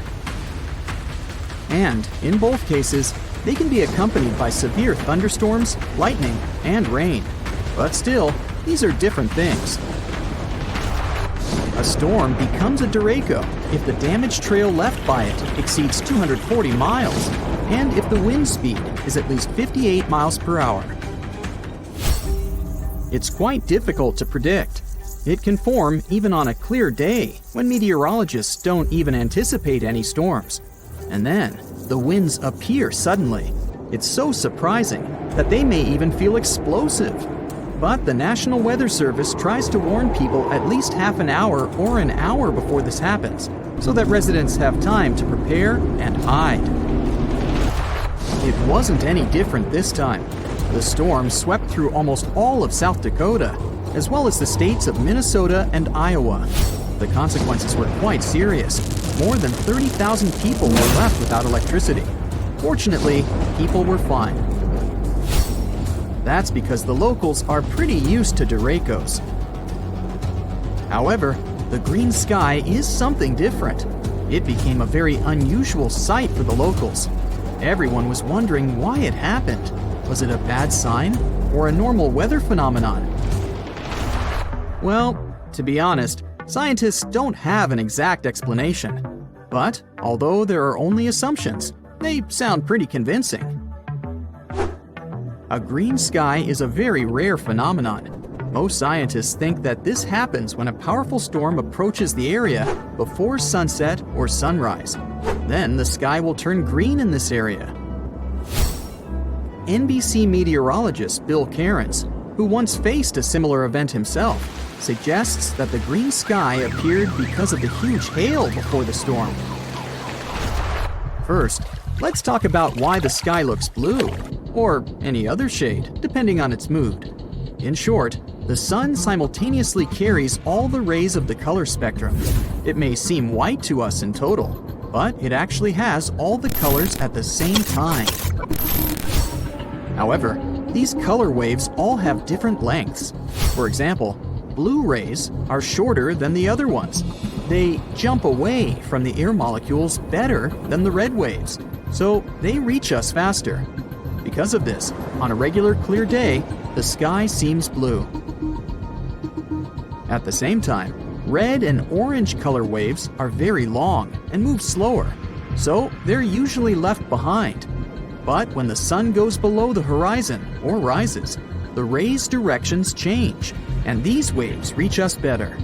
And, in both cases, they can be accompanied by severe thunderstorms, lightning, and rain. But still, these are different things. A storm becomes a derecho if the damage trail left by it exceeds 240 miles, and if the wind speed is at least 58 miles per hour. It's quite difficult to predict. It can form even on a clear day when meteorologists don't even anticipate any storms. And then, the winds appear suddenly. It's so surprising that they may even feel explosive. But the National Weather Service tries to warn people at least half an hour or an hour before this happens, so that residents have time to prepare and hide. It wasn't any different this time. The storm swept through almost all of South Dakota, as well as the states of Minnesota and Iowa. The consequences were quite serious. More than 30,000 people were left without electricity. Fortunately, people were fine. That's because the locals are pretty used to derechos. However, the green sky is something different. It became a very unusual sight for the locals. Everyone was wondering why it happened. Was it a bad sign or a normal weather phenomenon? Well, to be honest, scientists don't have an exact explanation. But although there are only assumptions, they sound pretty convincing. A green sky is a very rare phenomenon. Most scientists think that this happens when a powerful storm approaches the area before sunset or sunrise. Then the sky will turn green in this area. NBC meteorologist Bill Cairns, who once faced a similar event himself, suggests that the green sky appeared because of the huge hail before the storm. First, let's talk about why the sky looks blue, or any other shade, depending on its mood. In short, the sun simultaneously carries all the rays of the color spectrum. It may seem white to us in total, but it actually has all the colors at the same time. However, these color waves all have different lengths. For example, blue rays are shorter than the other ones. They jump away from the air molecules better than the red waves, so they reach us faster. Because of this, on a regular clear day, the sky seems blue. At the same time, red and orange color waves are very long and move slower, so they're usually left behind. But when the sun goes below the horizon or rises, the rays' directions change, and these waves reach us better.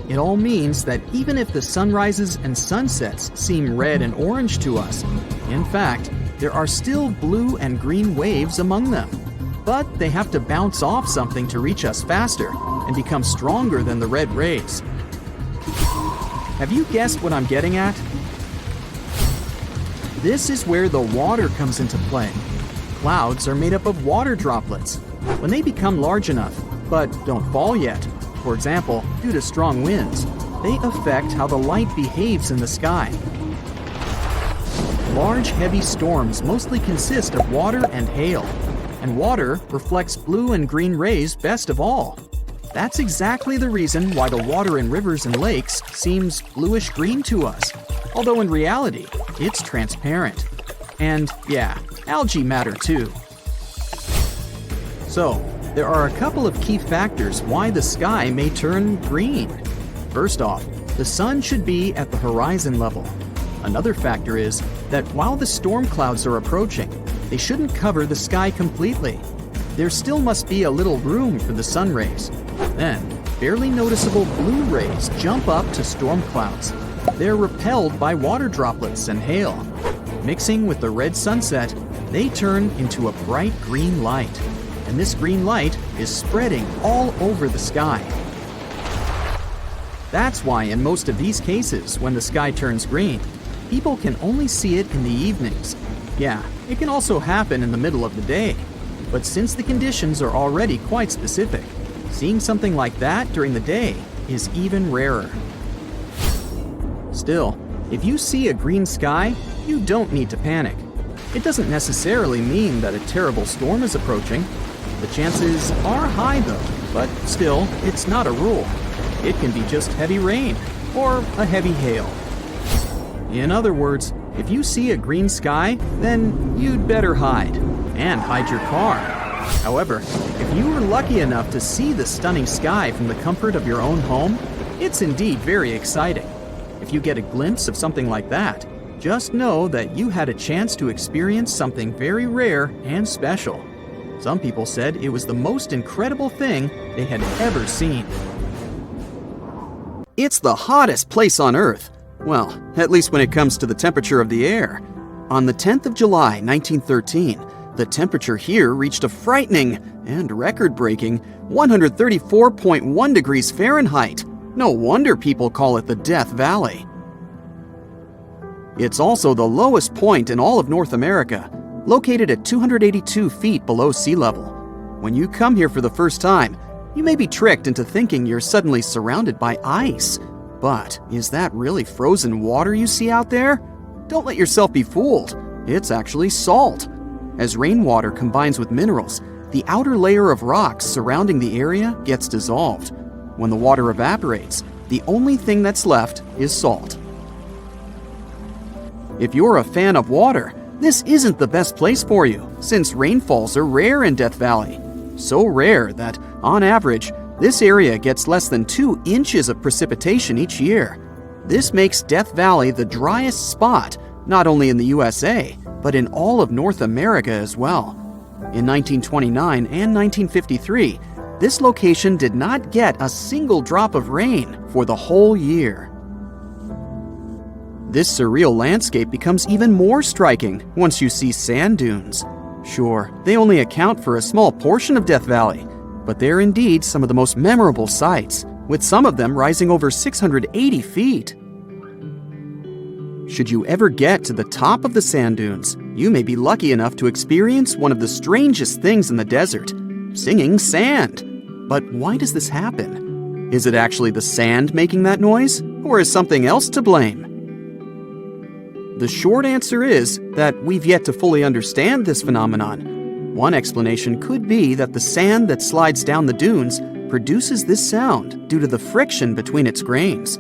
It all means that even if the sunrises and sunsets seem red and orange to us, in fact, there are still blue and green waves among them. But they have to bounce off something to reach us faster and become stronger than the red rays. Have you guessed what I'm getting at? This is where the water comes into play. Clouds are made up of water droplets. When they become large enough, but don't fall yet, for example, due to strong winds, they affect how the light behaves in the sky. Large, heavy storms mostly consist of water and hail, and water reflects blue and green rays best of all. That's exactly the reason why the water in rivers and lakes seems bluish-green to us, although in reality, it's transparent. And yeah, algae matter too. So, there are a couple of key factors why the sky may turn green. First off, the sun should be at the horizon level. Another factor is that while the storm clouds are approaching, they shouldn't cover the sky completely. There still must be a little room for the sun rays. Then, barely noticeable blue rays jump up to storm clouds. They're repelled by water droplets and hail. Mixing with the red sunset, they turn into a bright green light. And this green light is spreading all over the sky. That's why in most of these cases, when the sky turns green, people can only see it in the evenings. Yeah, it can also happen in the middle of the day. But since the conditions are already quite specific, seeing something like that during the day is even rarer. Still, if you see a green sky, you don't need to panic. It doesn't necessarily mean that a terrible storm is approaching. The chances are high though, But still, it's not a rule. It can be just heavy rain or a heavy hail. In other words, if you see a green sky, then you'd better hide, and hide your car. However, if you were lucky enough to see the stunning sky from the comfort of your own home, it's indeed very exciting. If you get a glimpse of something like that, just know that you had a chance to experience something very rare and special. Some people said it was the most incredible thing they had ever seen. It's the hottest place on Earth. Well, at least when it comes to the temperature of the air. On the 10th of July, 1913, the temperature here reached a frightening and record-breaking 134.1 degrees Fahrenheit. No wonder people call it the Death Valley. It's also the lowest point in all of North America, located at 282 feet below sea level. When you come here for the first time, you may be tricked into thinking you're suddenly surrounded by ice. But is that really frozen water you see out there? Don't let yourself be fooled. It's actually salt. As rainwater combines with minerals, the outer layer of rocks surrounding the area gets dissolved. When the water evaporates, the only thing that's left is salt. If you're a fan of water, this isn't the best place for you, since rainfalls are rare in Death Valley. So rare that, on average, this area gets less than 2 inches of precipitation each year. This makes Death Valley the driest spot, not only in the USA, but in all of North America as well. In 1929 and 1953, this location did not get a single drop of rain for the whole year. This surreal landscape becomes even more striking once you see sand dunes. Sure, they only account for a small portion of Death Valley, but they're indeed some of the most memorable sights, with some of them rising over 680 feet. Should you ever get to the top of the sand dunes, you may be lucky enough to experience one of the strangest things in the desert, singing sand. But why does this happen? Is it actually the sand making that noise, or is something else to blame? The short answer is that we've yet to fully understand this phenomenon. One explanation could be that the sand that slides down the dunes produces this sound due to the friction between its grains.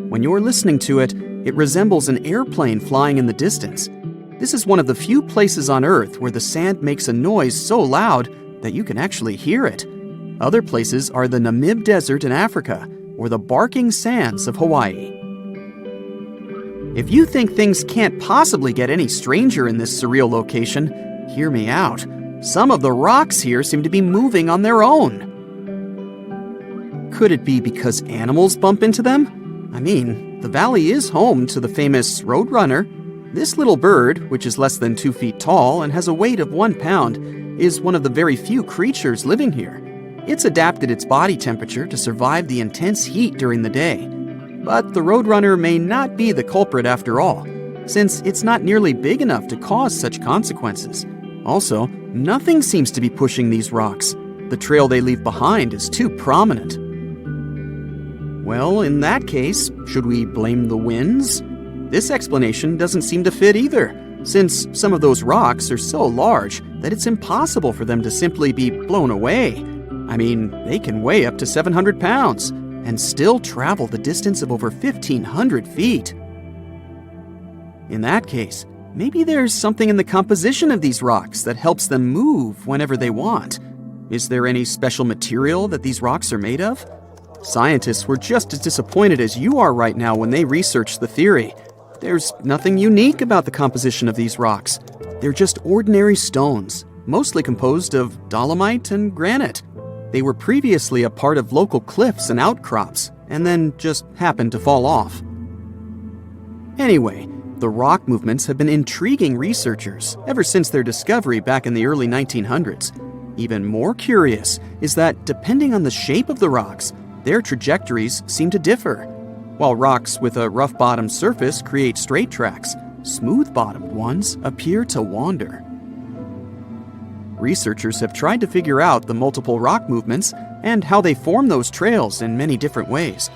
When you're listening to it, it resembles an airplane flying in the distance. This is one of the few places on Earth where the sand makes a noise so loud that you can actually hear it. Other places are the Namib Desert in Africa or the barking sands of Hawaii. If you think things can't possibly get any stranger in this surreal location, hear me out. Some of the rocks here seem to be moving on their own. Could it be because animals bump into them? I mean, the valley is home to the famous roadrunner. This little bird, which is less than 2 feet tall and has a weight of 1 pound, is one of the very few creatures living here. It's adapted its body temperature to survive the intense heat during the day. But the roadrunner may not be the culprit after all, since it's not nearly big enough to cause such consequences. Also, nothing seems to be pushing these rocks. The trail they leave behind is too prominent. Well, in that case, should we blame the winds? This explanation doesn't seem to fit either, since some of those rocks are so large that it's impossible for them to simply be blown away. I mean, they can weigh up to 700 pounds and still travel the distance of over 1,500 feet. In that case, maybe there's something in the composition of these rocks that helps them move whenever they want. Is there any special material that these rocks are made of? Scientists were just as disappointed as you are right now when they researched the theory. There's nothing unique about the composition of these rocks. They're just ordinary stones, mostly composed of dolomite and granite. They were previously a part of local cliffs and outcrops, and then just happened to fall off. Anyway, the rock movements have been intriguing researchers ever since their discovery back in the early 1900s. Even more curious is that, depending on the shape of the rocks, their trajectories seem to differ. While rocks with a rough-bottomed surface create straight tracks, smooth-bottomed ones appear to wander. Researchers have tried to figure out the multiple rock movements and how they form those trails in many different ways.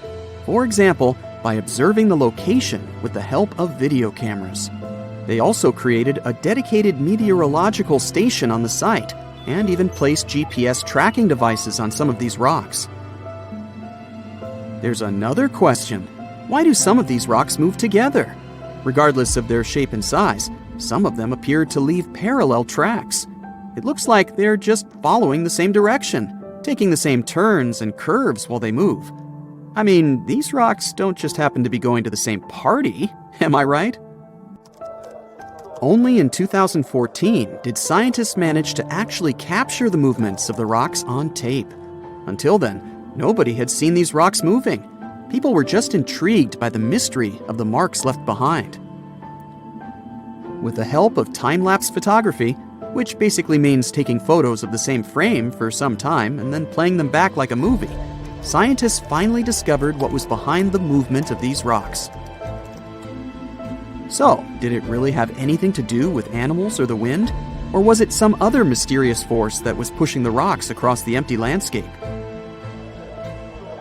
For example, by observing the location with the help of video cameras. They also created a dedicated meteorological station on the site, and even placed GPS tracking devices on some of these rocks. There's another question. Why do some of these rocks move together? Regardless of their shape and size, some of them appear to leave parallel tracks. It looks like they're just following the same direction, taking the same turns and curves while they move. I mean, these rocks don't just happen to be going to the same party, am I right? Only in 2014 did scientists manage to actually capture the movements of the rocks on tape. Until then, nobody had seen these rocks moving. People were just intrigued by the mystery of the marks left behind. With the help of time-lapse photography, which basically means taking photos of the same frame for some time and then playing them back like a movie, scientists finally discovered what was behind the movement of these rocks. So, did it really have anything to do with animals or the wind? Or was it some other mysterious force that was pushing the rocks across the empty landscape?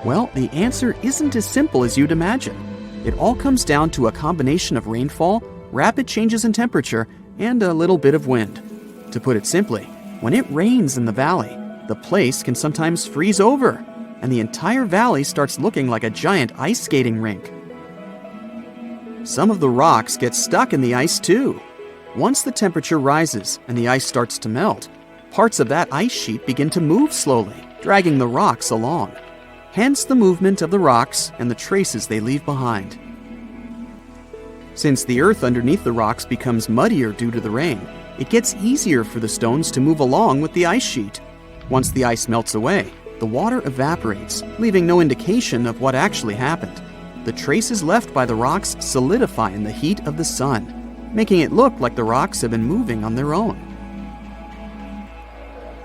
Well, the answer isn't as simple as you'd imagine. It all comes down to a combination of rainfall, rapid changes in temperature, and a little bit of wind. To put it simply, when it rains in the valley, the place can sometimes freeze over, and the entire valley starts looking like a giant ice skating rink. Some of the rocks get stuck in the ice too. Once the temperature rises and the ice starts to melt, parts of that ice sheet begin to move slowly, dragging the rocks along. Hence the movement of the rocks and the traces they leave behind. Since the earth underneath the rocks becomes muddier due to the rain, it gets easier for the stones to move along with the ice sheet. Once the ice melts away, the water evaporates, leaving no indication of what actually happened. The traces left by the rocks solidify in the heat of the sun, making it look like the rocks have been moving on their own.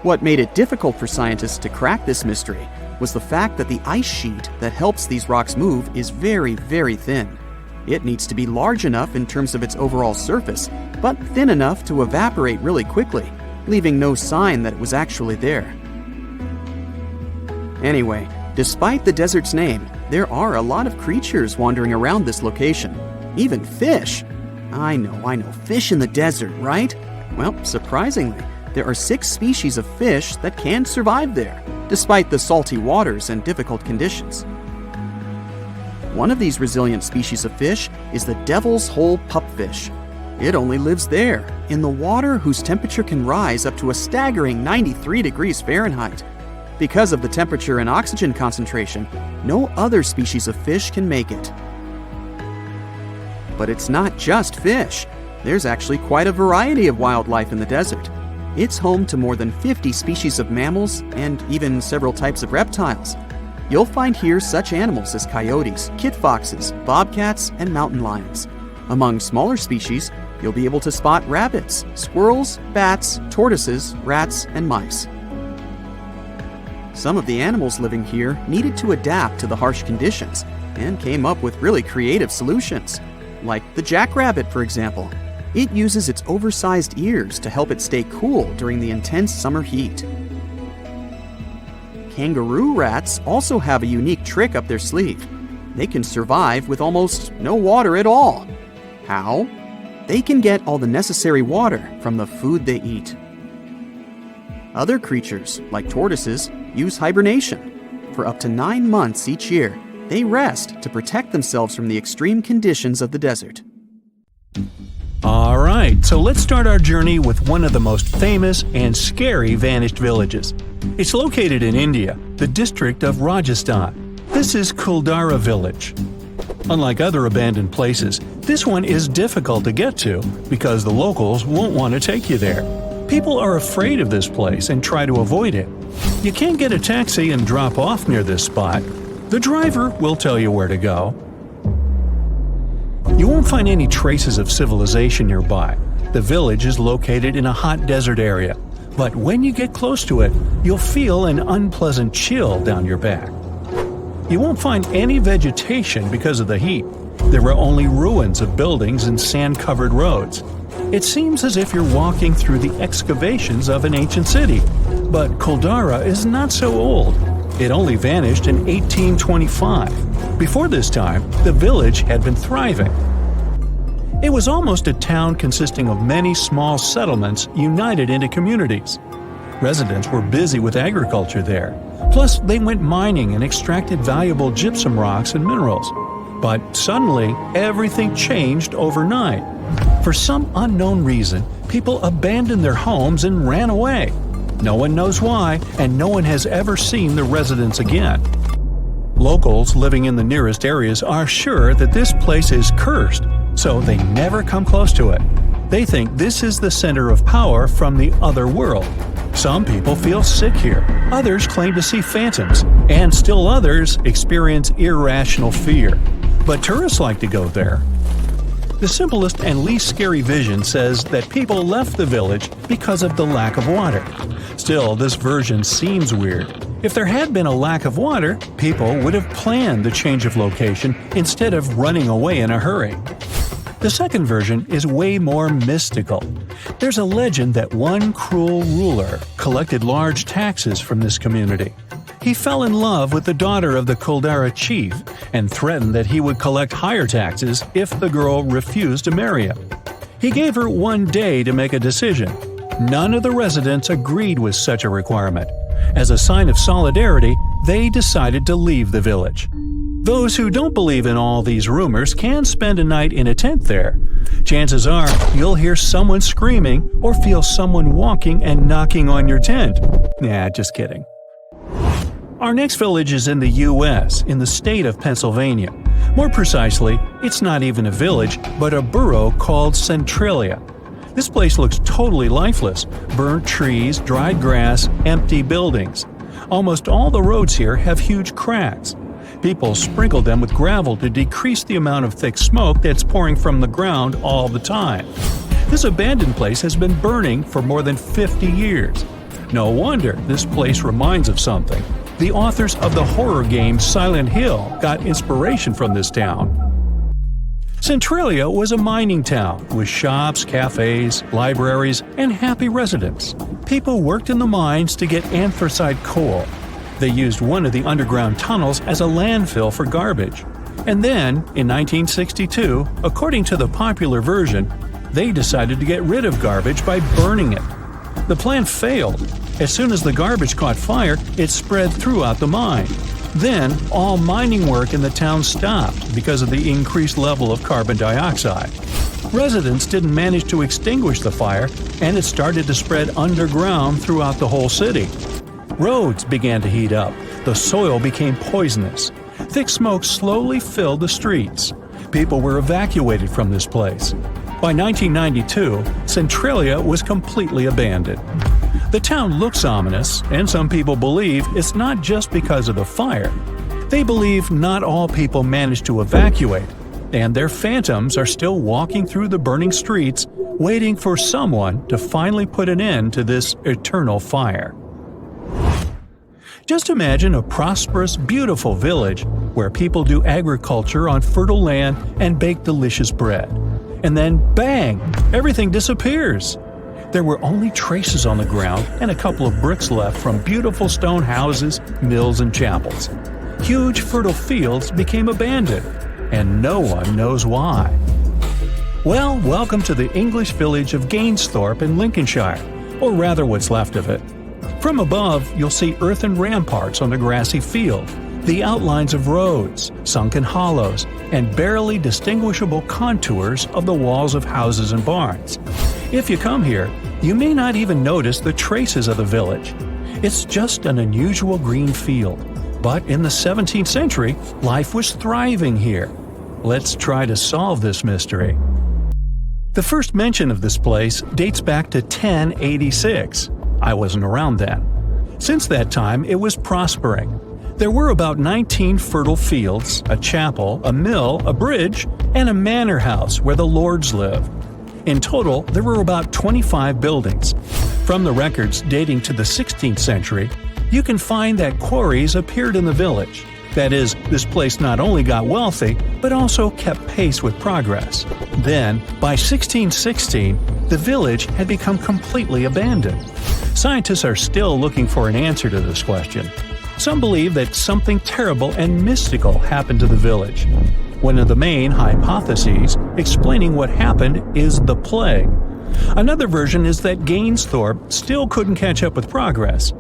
What made it difficult for scientists to crack this mystery was the fact that the ice sheet that helps these rocks move is very, very thin. It needs to be large enough in terms of its overall surface, but thin enough to evaporate really quickly, leaving no sign that it was actually there. Anyway, despite the desert's name, there are a lot of creatures wandering around this location. Even fish. I know, fish in the desert, right? Well, surprisingly, there are 6 species of fish that can survive there, despite the salty waters and difficult conditions. One of these resilient species of fish is the devil's hole pupfish. It only lives there, in the water whose temperature can rise up to a staggering 93 degrees Fahrenheit. Because of the temperature and oxygen concentration, no other species of fish can make it. But it's not just fish. There's actually quite a variety of wildlife in the desert. It's home to more than 50 species of mammals and even several types of reptiles. You'll find here such animals as coyotes, kit foxes, bobcats, and mountain lions. Among smaller species, you'll be able to spot rabbits, squirrels, bats, tortoises, rats, and mice. Some of the animals living here needed to adapt to the harsh conditions and came up with really creative solutions. Like the jackrabbit, for example. It uses its oversized ears to help it stay cool during the intense summer heat. Kangaroo rats also have a unique trick up their sleeve. They can survive with almost no water at all. How? They can get all the necessary water from the food they eat. Other creatures, like tortoises, use hibernation. For up to 9 months each year, they rest to protect themselves from the extreme conditions of the desert. Alright, so let's start our journey with one of the most famous and scary vanished villages. It's located in India, the district of Rajasthan. This is Kuldara village. Unlike other abandoned places, this one is difficult to get to because the locals won't want to take you there. People are afraid of this place and try to avoid it. You can't get a taxi and drop off near this spot. The driver will tell you where to go. You won't find any traces of civilization nearby. The village is located in a hot desert area, but when you get close to it, you'll feel an unpleasant chill down your back. You won't find any vegetation because of the heat. There are only ruins of buildings and sand-covered roads. It seems as if you're walking through the excavations of an ancient city. But Kuldara is not so old. It only vanished in 1825. Before this time, the village had been thriving. It was almost a town consisting of many small settlements united into communities. Residents were busy with agriculture there. Plus, they went mining and extracted valuable gypsum rocks and minerals. But suddenly, everything changed overnight. For some unknown reason, people abandoned their homes and ran away. No one knows why, and no one has ever seen the residents again. Locals living in the nearest areas are sure that this place is cursed, so they never come close to it. They think this is the center of power from the other world. Some people feel sick here, others claim to see phantoms, and still others experience irrational fear. But tourists like to go there. The simplest and least scary vision says that people left the village because of the lack of water. Still, this version seems weird. If there had been a lack of water, people would have planned the change of location instead of running away in a hurry. The second version is way more mystical. There's a legend that one cruel ruler collected large taxes from this community. He fell in love with the daughter of the Caldera chief and threatened that he would collect higher taxes if the girl refused to marry him. He gave her 1 day to make a decision. None of the residents agreed with such a requirement. As a sign of solidarity, they decided to leave the village. Those who don't believe in all these rumors can spend a night in a tent there. Chances are you'll hear someone screaming or feel someone walking and knocking on your tent. Nah, just kidding. Our next village is in the U.S., in the state of Pennsylvania. More precisely, it's not even a village, but a borough called Centralia. This place looks totally lifeless. Burnt trees, dried grass, empty buildings. Almost all the roads here have huge cracks. People sprinkle them with gravel to decrease the amount of thick smoke that's pouring from the ground all the time. This abandoned place has been burning for more than 50 years. No wonder this place reminds of something. The authors of the horror game Silent Hill got inspiration from this town. Centralia was a mining town with shops, cafes, libraries, and happy residents. People worked in the mines to get anthracite coal. They used one of the underground tunnels as a landfill for garbage. And then, in 1962, according to the popular version, they decided to get rid of garbage by burning it. The plan failed. As soon as the garbage caught fire, it spread throughout the mine. Then, all mining work in the town stopped because of the increased level of carbon dioxide. Residents didn't manage to extinguish the fire, and it started to spread underground throughout the whole city. Roads began to heat up. The soil became poisonous. Thick smoke slowly filled the streets. People were evacuated from this place. By 1992, Centralia was completely abandoned. The town looks ominous, and some people believe it's not just because of the fire. They believe not all people managed to evacuate, and their phantoms are still walking through the burning streets, waiting for someone to finally put an end to this eternal fire. Just imagine a prosperous, beautiful village where people do agriculture on fertile land and bake delicious bread. And then, bang! Everything disappears. There were only traces on the ground and a couple of bricks left from beautiful stone houses, mills, and chapels. Huge fertile fields became abandoned, and no one knows why. Well, welcome to the English village of Gainsthorpe in Lincolnshire, or rather what's left of it. From above, you'll see earthen ramparts on the grassy field, the outlines of roads, sunken hollows, and barely distinguishable contours of the walls of houses and barns. If you come here, you may not even notice the traces of the village. It's just an unusual green field. But in the 17th century, life was thriving here. Let's try to solve this mystery. The first mention of this place dates back to 1086. I wasn't around then. Since that time, it was prospering. There were about 19 fertile fields, a chapel, a mill, a bridge, and a manor house where the lords lived. In total, there were about 25 buildings. From the records dating to the 16th century, you can find that quarries appeared in the village. That is, this place not only got wealthy, but also kept pace with progress. Then, by 1616, the village had become completely abandoned. Scientists are still looking for an answer to this question. Some believe that something terrible and mystical happened to the village. One of the main hypotheses explaining what happened is the plague. Another version is that Gainsthorpe still couldn't catch up with progress.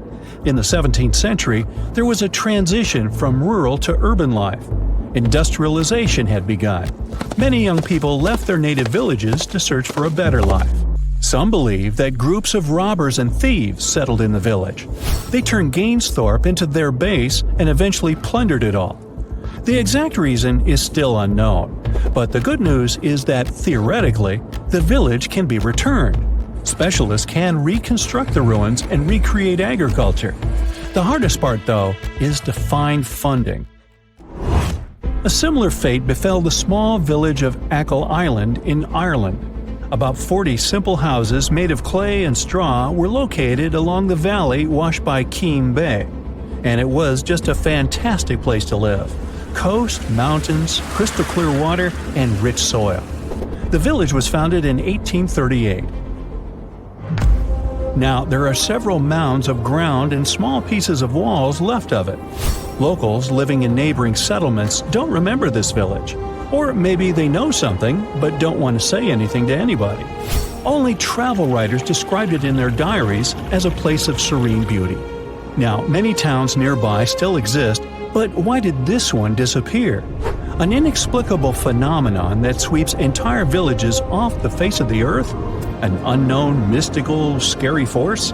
In the 17th century, there was a transition from rural to urban life. Industrialization had begun. Many young people left their native villages to search for a better life. Some believe that groups of robbers and thieves settled in the village. They turned Gainsthorpe into their base and eventually plundered it all. The exact reason is still unknown, but the good news is that, theoretically, the village can be returned. Specialists can reconstruct the ruins and recreate agriculture. The hardest part, though, is to find funding. A similar fate befell the small village of Achill Island in Ireland. About 40 simple houses made of clay and straw were located along the valley washed by Keem Bay. And it was just a fantastic place to live. Coast, mountains, crystal clear water, and rich soil. The village was founded in 1838. Now, there are several mounds of ground and small pieces of walls left of it. Locals living in neighboring settlements don't remember this village. Or maybe they know something, but don't want to say anything to anybody. Only travel writers described it in their diaries as a place of serene beauty. Now, many towns nearby still exist, but why did this one disappear? An inexplicable phenomenon that sweeps entire villages off the face of the earth? An unknown, mystical, scary force?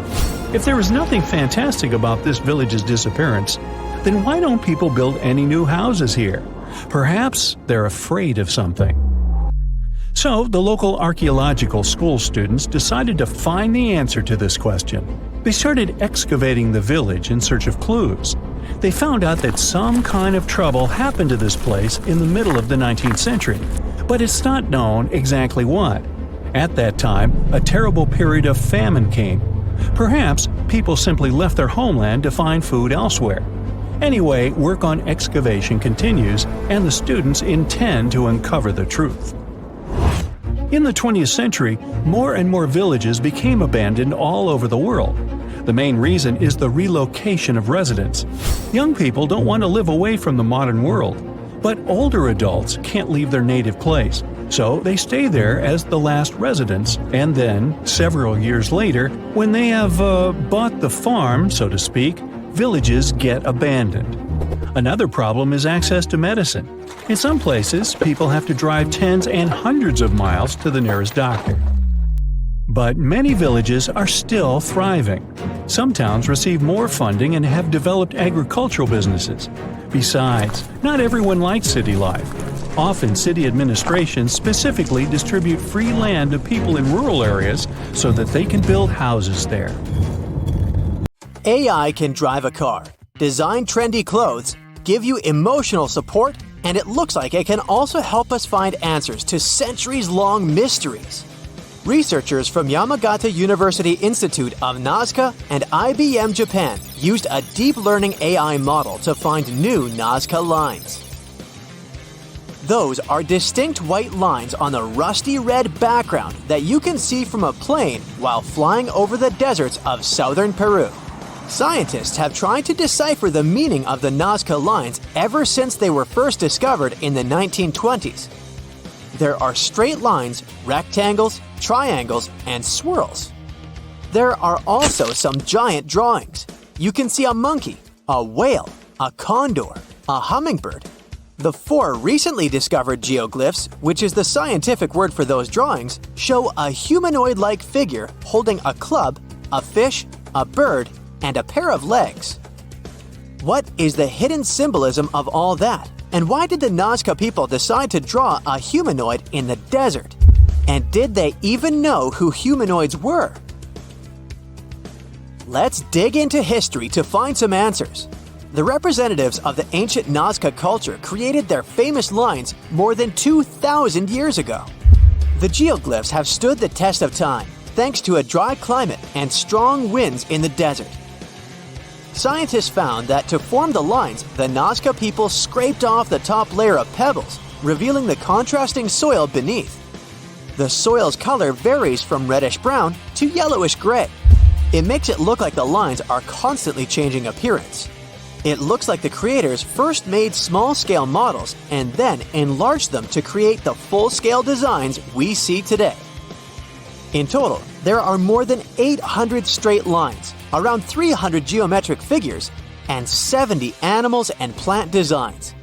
If there is nothing fantastic about this village's disappearance, then why don't people build any new houses here? Perhaps they're afraid of something. So, the local archaeological school students decided to find the answer to this question. They started excavating the village in search of clues. They found out that some kind of trouble happened to this place in the middle of the 19th century, but it's not known exactly what. At that time, a terrible period of famine came. Perhaps people simply left their homeland to find food elsewhere. Anyway, work on excavation continues, and the students intend to uncover the truth. In the 20th century, more and more villages became abandoned all over the world. The main reason is the relocation of residents. Young people don't want to live away from the modern world, but older adults can't leave their native place, so they stay there as the last residents, and then, several years later, when they have bought the farm, so to speak, villages get abandoned. Another problem is access to medicine. In some places, people have to drive tens and hundreds of miles to the nearest doctor. But many villages are still thriving. Some towns receive more funding and have developed agricultural businesses. Besides, not everyone likes city life. Often city administrations specifically distribute free land to people in rural areas so that they can build houses there. AI can drive a car, design trendy clothes, give you emotional support, and it looks like it can also help us find answers to centuries-long mysteries. Researchers from Yamagata University Institute of Nazca and IBM Japan used a deep learning AI model to find new Nazca lines. Those are distinct white lines on the rusty red background that you can see from a plane while flying over the deserts of southern Peru. Scientists have tried to decipher the meaning of the Nazca lines ever since they were first discovered in the 1920s. There are straight lines, rectangles, triangles, and swirls. There are also some giant drawings. You can see a monkey, a whale, a condor, a hummingbird. The 4 recently discovered geoglyphs, which is the scientific word for those drawings, show a humanoid-like figure holding a club, a fish, a bird, and a pair of legs. What is the hidden symbolism of all that? And why did the Nazca people decide to draw a humanoid in the desert? And did they even know who humanoids were? Let's dig into history to find some answers. The representatives of the ancient Nazca culture created their famous lines more than 2,000 years ago. The geoglyphs have stood the test of time thanks to a dry climate and strong winds in the desert. Scientists found that to form the lines, the Nazca people scraped off the top layer of pebbles, revealing the contrasting soil beneath. The soil's color varies from reddish-brown to yellowish-gray. It makes it look like the lines are constantly changing appearance. It looks like the creators first made small-scale models and then enlarged them to create the full-scale designs we see today. In total, there are more than 800 straight lines, around 300 geometric figures, and 70 animals and plant designs.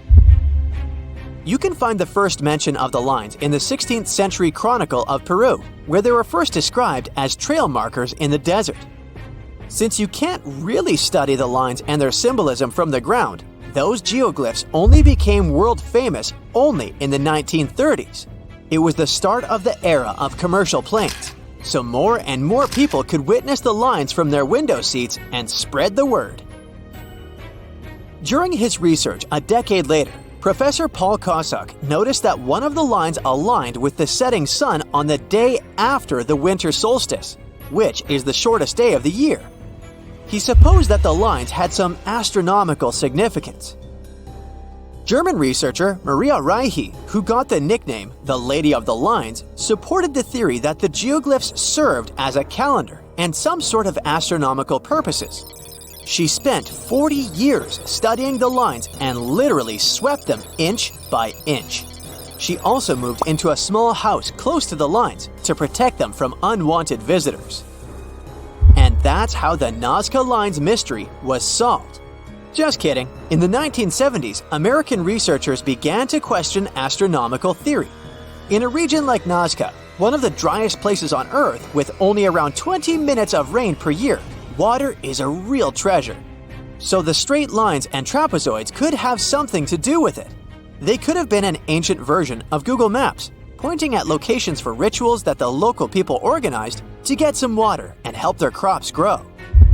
You can find the first mention of the lines in the 16th century Chronicle of Peru, where they were first described as trail markers in the desert. Since you can't really study the lines and their symbolism from the ground, those geoglyphs only became world famous only in the 1930s. It was the start of the era of commercial planes, so more and more people could witness the lines from their window seats and spread the word. During his research a decade later, Professor Paul Kosuk noticed that one of the lines aligned with the setting sun on the day after the winter solstice, which is the shortest day of the year. He supposed that the lines had some astronomical significance. German researcher Maria Reiche, who got the nickname the Lady of the Lines, supported the theory that the geoglyphs served as a calendar and some sort of astronomical purposes. She spent 40 years studying the lines and literally swept them inch by inch. She also moved into a small house close to the lines to protect them from unwanted visitors. And that's how the Nazca Lines mystery was solved. Just kidding. In the 1970s, American researchers began to question astronomical theory. In a region like Nazca, one of the driest places on Earth with only around 20 minutes of rain per year, water is a real treasure. So the straight lines and trapezoids could have something to do with it. They could have been an ancient version of Google Maps, pointing at locations for rituals that the local people organized to get some water and help their crops grow.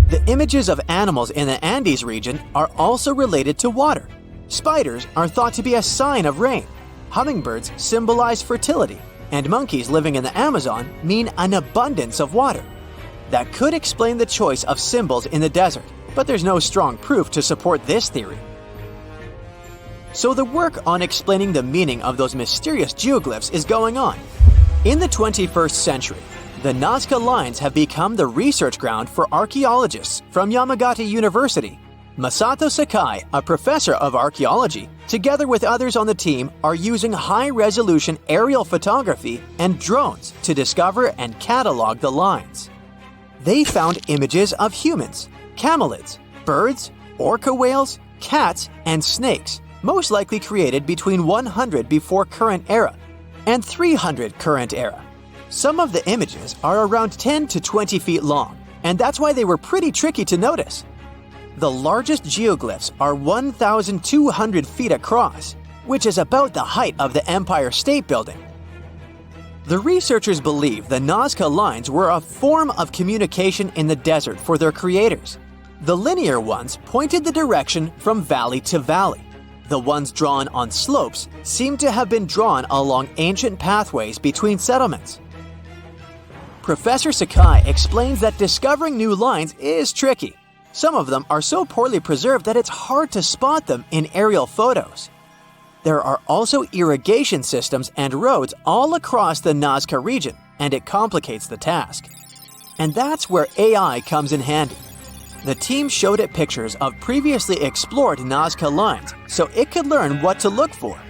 The images of animals in the Andes region are also related to water. Spiders are thought to be a sign of rain. Hummingbirds symbolize fertility, and monkeys living in the Amazon mean an abundance of water. That could explain the choice of symbols in the desert, but there's no strong proof to support this theory. So the work on explaining the meaning of those mysterious geoglyphs is going on. In the 21st century, the Nazca Lines have become the research ground for archaeologists from Yamagata University. Masato Sakai, a professor of archaeology, together with others on the team, are using high-resolution aerial photography and drones to discover and catalog the lines. They found images of humans, camelids, birds, orca whales, cats, and snakes, most likely created between 100 before current era and 300 current era. Some of the images are around 10 to 20 feet long, and that's why they were pretty tricky to notice. The largest geoglyphs are 1,200 feet across, which is about the height of the Empire State Building. The researchers believe the Nazca Lines were a form of communication in the desert for their creators. The linear ones pointed the direction from valley to valley. The ones drawn on slopes seem to have been drawn along ancient pathways between settlements. Professor Sakai explains that discovering new lines is tricky. Some of them are so poorly preserved that it's hard to spot them in aerial photos. There are also irrigation systems and roads all across the Nazca region, and it complicates the task. And that's where AI comes in handy. The team showed it pictures of previously explored Nazca Lines so it could learn what to look for.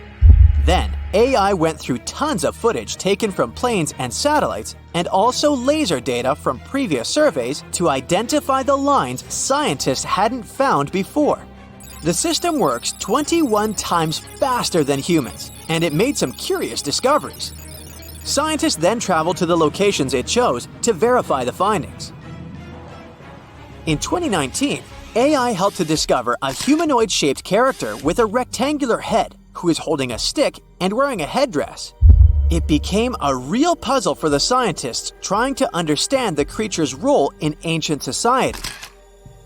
Then, AI went through tons of footage taken from planes and satellites and also laser data from previous surveys to identify the lines scientists hadn't found before. The system works 21 times faster than humans, and it made some curious discoveries. Scientists then traveled to the locations it chose to verify the findings. In 2019, AI helped to discover a humanoid-shaped character with a rectangular head who is holding a stick and wearing a headdress. It became a real puzzle for the scientists trying to understand the creature's role in ancient society.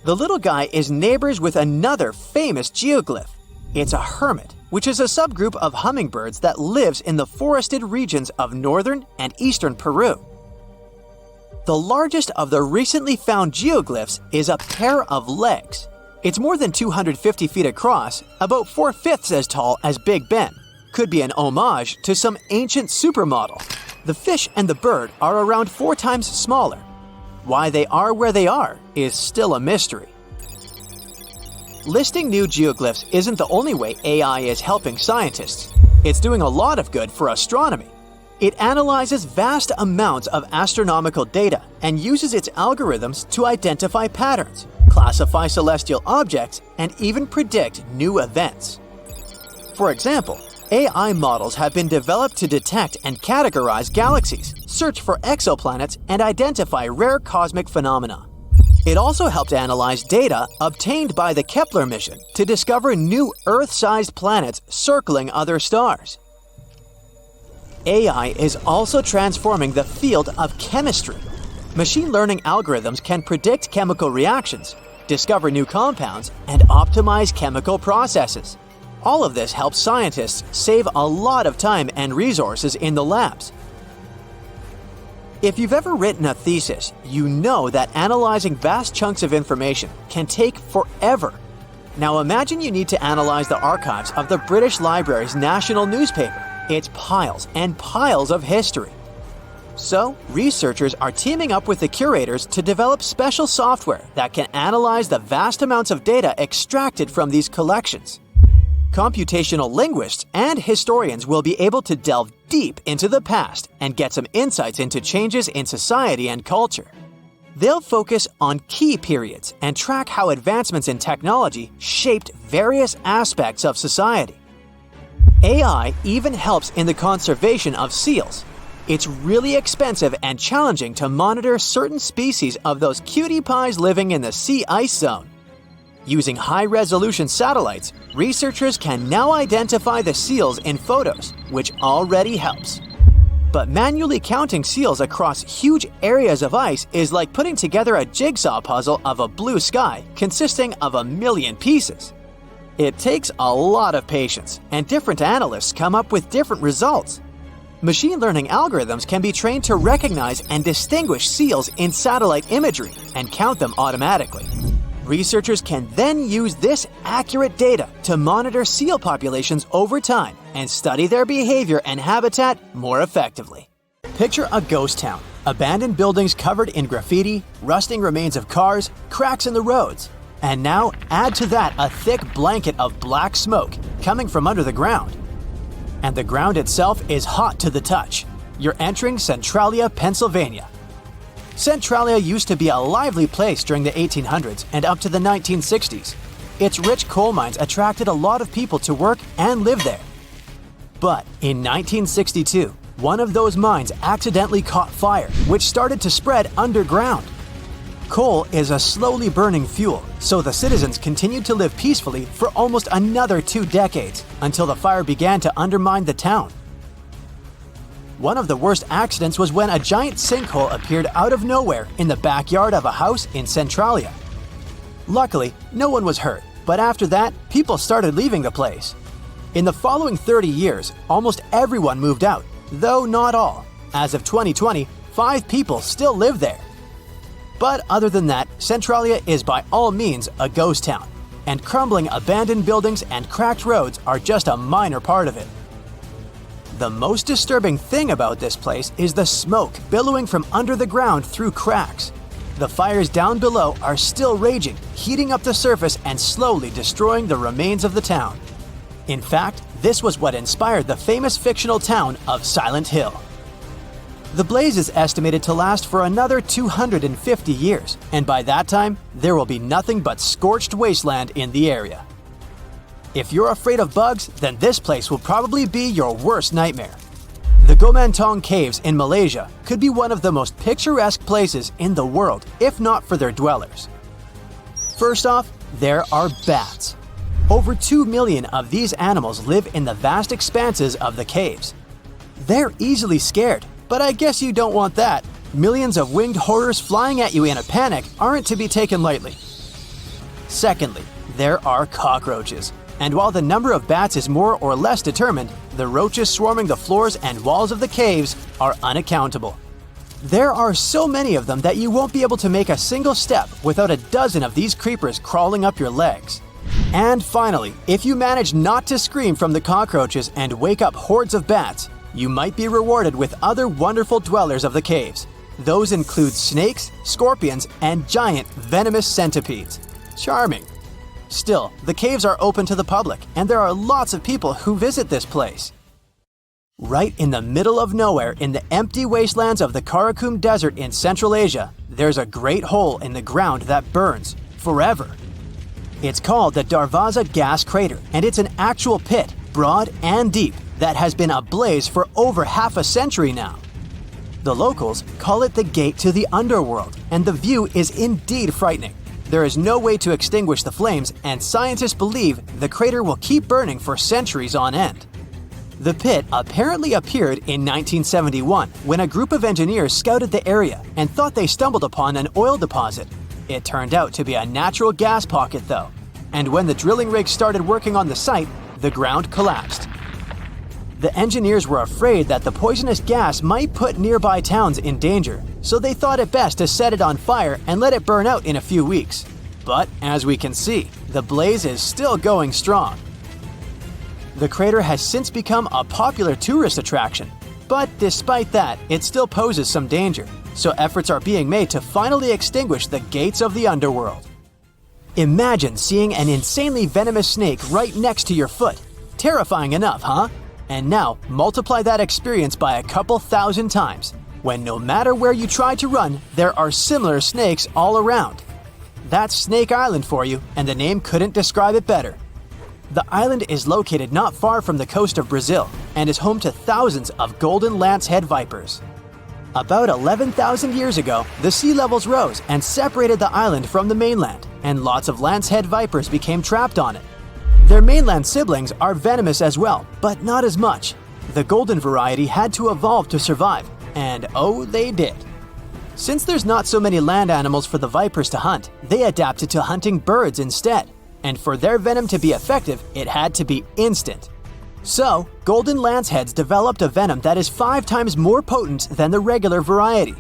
The little guy is neighbors with another famous geoglyph. It's a hermit, which is a subgroup of hummingbirds that lives in the forested regions of northern and eastern Peru. The largest of the recently found geoglyphs is a pair of legs. It's more than 250 feet across, about 4/5 as tall as Big Ben. Could be an homage to some ancient supermodel. The fish and the bird are around 4 times smaller. Why they are where they are is still a mystery. Listing new geoglyphs isn't the only way AI is helping scientists. It's doing a lot of good for astronomy. It analyzes vast amounts of astronomical data and uses its algorithms to identify patterns, classify celestial objects, and even predict new events. For example, AI models have been developed to detect and categorize galaxies, search for exoplanets, and identify rare cosmic phenomena. It also helped analyze data obtained by the Kepler mission to discover new Earth-sized planets circling other stars. AI is also transforming the field of chemistry. Machine learning algorithms can predict chemical reactions, discover new compounds, and optimize chemical processes. All of this helps scientists save a lot of time and resources in the labs. If you've ever written a thesis, you know that analyzing vast chunks of information can take forever. Now imagine you need to analyze the archives of the British Library's national newspaper. It's piles and piles of history. So, researchers are teaming up with the curators to develop special software that can analyze the vast amounts of data extracted from these collections. Computational linguists and historians will be able to delve deep into the past and get some insights into changes in society and culture. They'll focus on key periods and track how advancements in technology shaped various aspects of society. AI even helps in the conservation of seals. It's really expensive and challenging to monitor certain species of those cutie pies living in the sea ice zone. Using high-resolution satellites, researchers can now identify the seals in photos, which already helps. But manually counting seals across huge areas of ice is like putting together a jigsaw puzzle of a blue sky consisting of 1 million pieces. It takes a lot of patience, and different analysts come up with different results. Machine learning algorithms can be trained to recognize and distinguish seals in satellite imagery and count them automatically. Researchers can then use this accurate data to monitor seal populations over time and study their behavior and habitat more effectively. Picture a ghost town, abandoned buildings covered in graffiti, rusting remains of cars, cracks in the roads. And now add to that a thick blanket of black smoke coming from under the ground. And the ground itself is hot to the touch. You're entering Centralia, Pennsylvania. Centralia used to be a lively place during the 1800s and up to the 1960s. Its rich coal mines attracted a lot of people to work and live there. But in 1962, one of those mines accidentally caught fire, which started to spread underground. Coal is a slowly burning fuel, so the citizens continued to live peacefully for almost another 2 decades until the fire began to undermine the town. One of the worst accidents was when a giant sinkhole appeared out of nowhere in the backyard of a house in Centralia. Luckily, no one was hurt, but after that, people started leaving the place. In the following 30 years, almost everyone moved out, though not all. As of 2020, 5 people still live there. But other than that, Centralia is by all means a ghost town, and crumbling abandoned buildings and cracked roads are just a minor part of it. The most disturbing thing about this place is the smoke billowing from under the ground through cracks. The fires down below are still raging, heating up the surface and slowly destroying the remains of the town. In fact, this was what inspired the famous fictional town of Silent Hill. The blaze is estimated to last for another 250 years, and by that time, there will be nothing but scorched wasteland in the area. If you're afraid of bugs, then this place will probably be your worst nightmare. The Gomantong Caves in Malaysia could be one of the most picturesque places in the world, if not for their dwellers. First off, there are bats. Over 2 million of these animals live in the vast expanses of the caves. They're easily scared, but I guess you don't want that. Millions of winged horrors flying at you in a panic aren't to be taken lightly. Secondly, there are cockroaches. And while the number of bats is more or less determined, the roaches swarming the floors and walls of the caves are unaccountable. There are so many of them that you won't be able to make a single step without a dozen of these creepers crawling up your legs. And finally, if you manage not to scream from the cockroaches and wake up hordes of bats, you might be rewarded with other wonderful dwellers of the caves. Those include snakes, scorpions, and giant venomous centipedes. Charming. Still, the caves are open to the public, and there are lots of people who visit this place. Right in the middle of nowhere in the empty wastelands of the Karakum Desert in Central Asia, there's a great hole in the ground that burns forever. It's called the Darvaza Gas Crater, and it's an actual pit, broad and deep, that has been ablaze for over half a century now. The locals call it the gate to the underworld, and the view is indeed frightening. There is no way to extinguish the flames, and scientists believe the crater will keep burning for centuries on end. The pit apparently appeared in 1971 when a group of engineers scouted the area and thought they stumbled upon an oil deposit. It turned out to be a natural gas pocket though, and when the drilling rig started working on the site, the ground collapsed. The engineers were afraid that the poisonous gas might put nearby towns in danger, so they thought it best to set it on fire and let it burn out in a few weeks. But as we can see, the blaze is still going strong. The crater has since become a popular tourist attraction, but despite that, it still poses some danger, so efforts are being made to finally extinguish the gates of the underworld. Imagine seeing an insanely venomous snake right next to your foot. Terrifying enough, huh? And now, multiply that experience by a couple thousand times, when no matter where you try to run, there are similar snakes all around. That's Snake Island for you, and the name couldn't describe it better. The island is located not far from the coast of Brazil and is home to thousands of golden lancehead vipers. About 11,000 years ago, the sea levels rose and separated the island from the mainland, and lots of lancehead vipers became trapped on it. Their mainland siblings are venomous as well, but not as much. The golden variety had to evolve to survive, and oh, they did. Since there's not so many land animals for the vipers to hunt, they adapted to hunting birds instead. And for their venom to be effective, it had to be instant. So, golden lanceheads developed a venom that is 5 times more potent than the regular variety.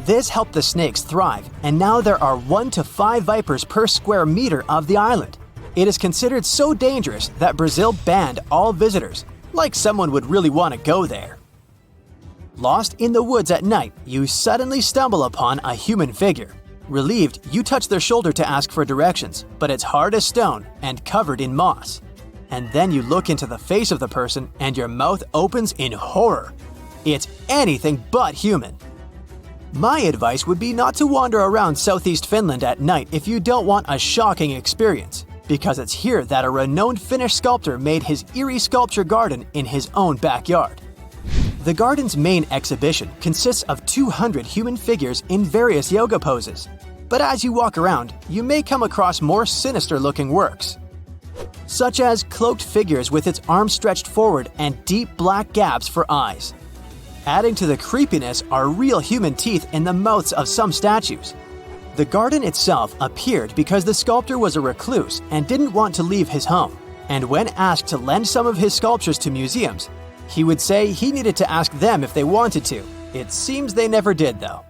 This helped the snakes thrive, and now there are 1 to 5 vipers per square meter of the island. It is considered so dangerous that Brazil banned all visitors, like someone would really want to go there. Lost in the woods at night, you suddenly stumble upon a human figure. Relieved, you touch their shoulder to ask for directions, but it's hard as stone and covered in moss. And then you look into the face of the person and your mouth opens in horror. It's anything but human. My advice would be not to wander around southeast Finland at night if you don't want a shocking experience, because it's here that a renowned Finnish sculptor made his eerie sculpture garden in his own backyard. The garden's main exhibition consists of 200 human figures in various yoga poses. But as you walk around, you may come across more sinister-looking works, such as cloaked figures with its arms stretched forward and deep black gaps for eyes. Adding to the creepiness are real human teeth in the mouths of some statues. The garden itself appeared because the sculptor was a recluse and didn't want to leave his home, and when asked to lend some of his sculptures to museums, he would say he needed to ask them if they wanted to. It seems they never did, though.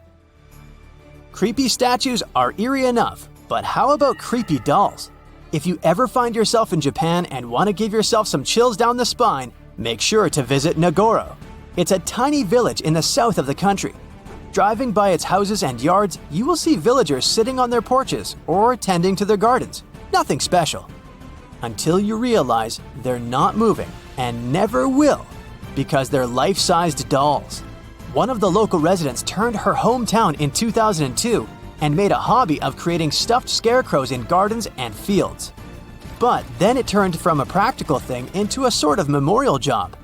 Creepy statues are eerie enough, but how about creepy dolls? If you ever find yourself in Japan and want to give yourself some chills down the spine, make sure to visit Nagoro. It's a tiny village in the south of the country. Driving by its houses and yards, you will see villagers sitting on their porches or tending to their gardens. Nothing special. Until you realize they're not moving and never will, because they're life-sized dolls. One of the local residents turned her hometown in 2002 and made a hobby of creating stuffed scarecrows in gardens and fields. But then it turned from a practical thing into a sort of memorial job.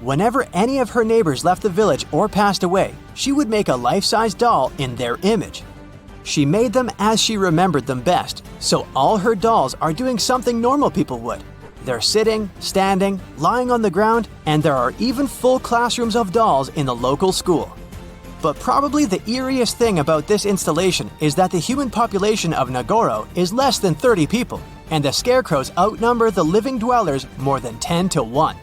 Whenever any of her neighbors left the village or passed away, she would make a life-size doll in their image. She made them as she remembered them best, so all her dolls are doing something normal people would. They're sitting, standing, lying on the ground, and there are even full classrooms of dolls in the local school. But probably the eeriest thing about this installation is that the human population of Nagoro is less than 30 people, and the scarecrows outnumber the living dwellers more than 10 to 1.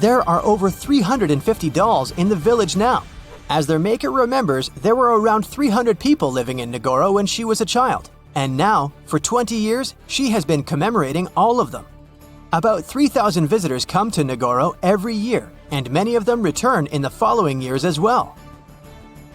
There are over 350 dolls in the village now. As their maker remembers, there were around 300 people living in Nagoro when she was a child, and now, for 20 years, she has been commemorating all of them. About 3,000 visitors come to Nagoro every year, and many of them return in the following years as well.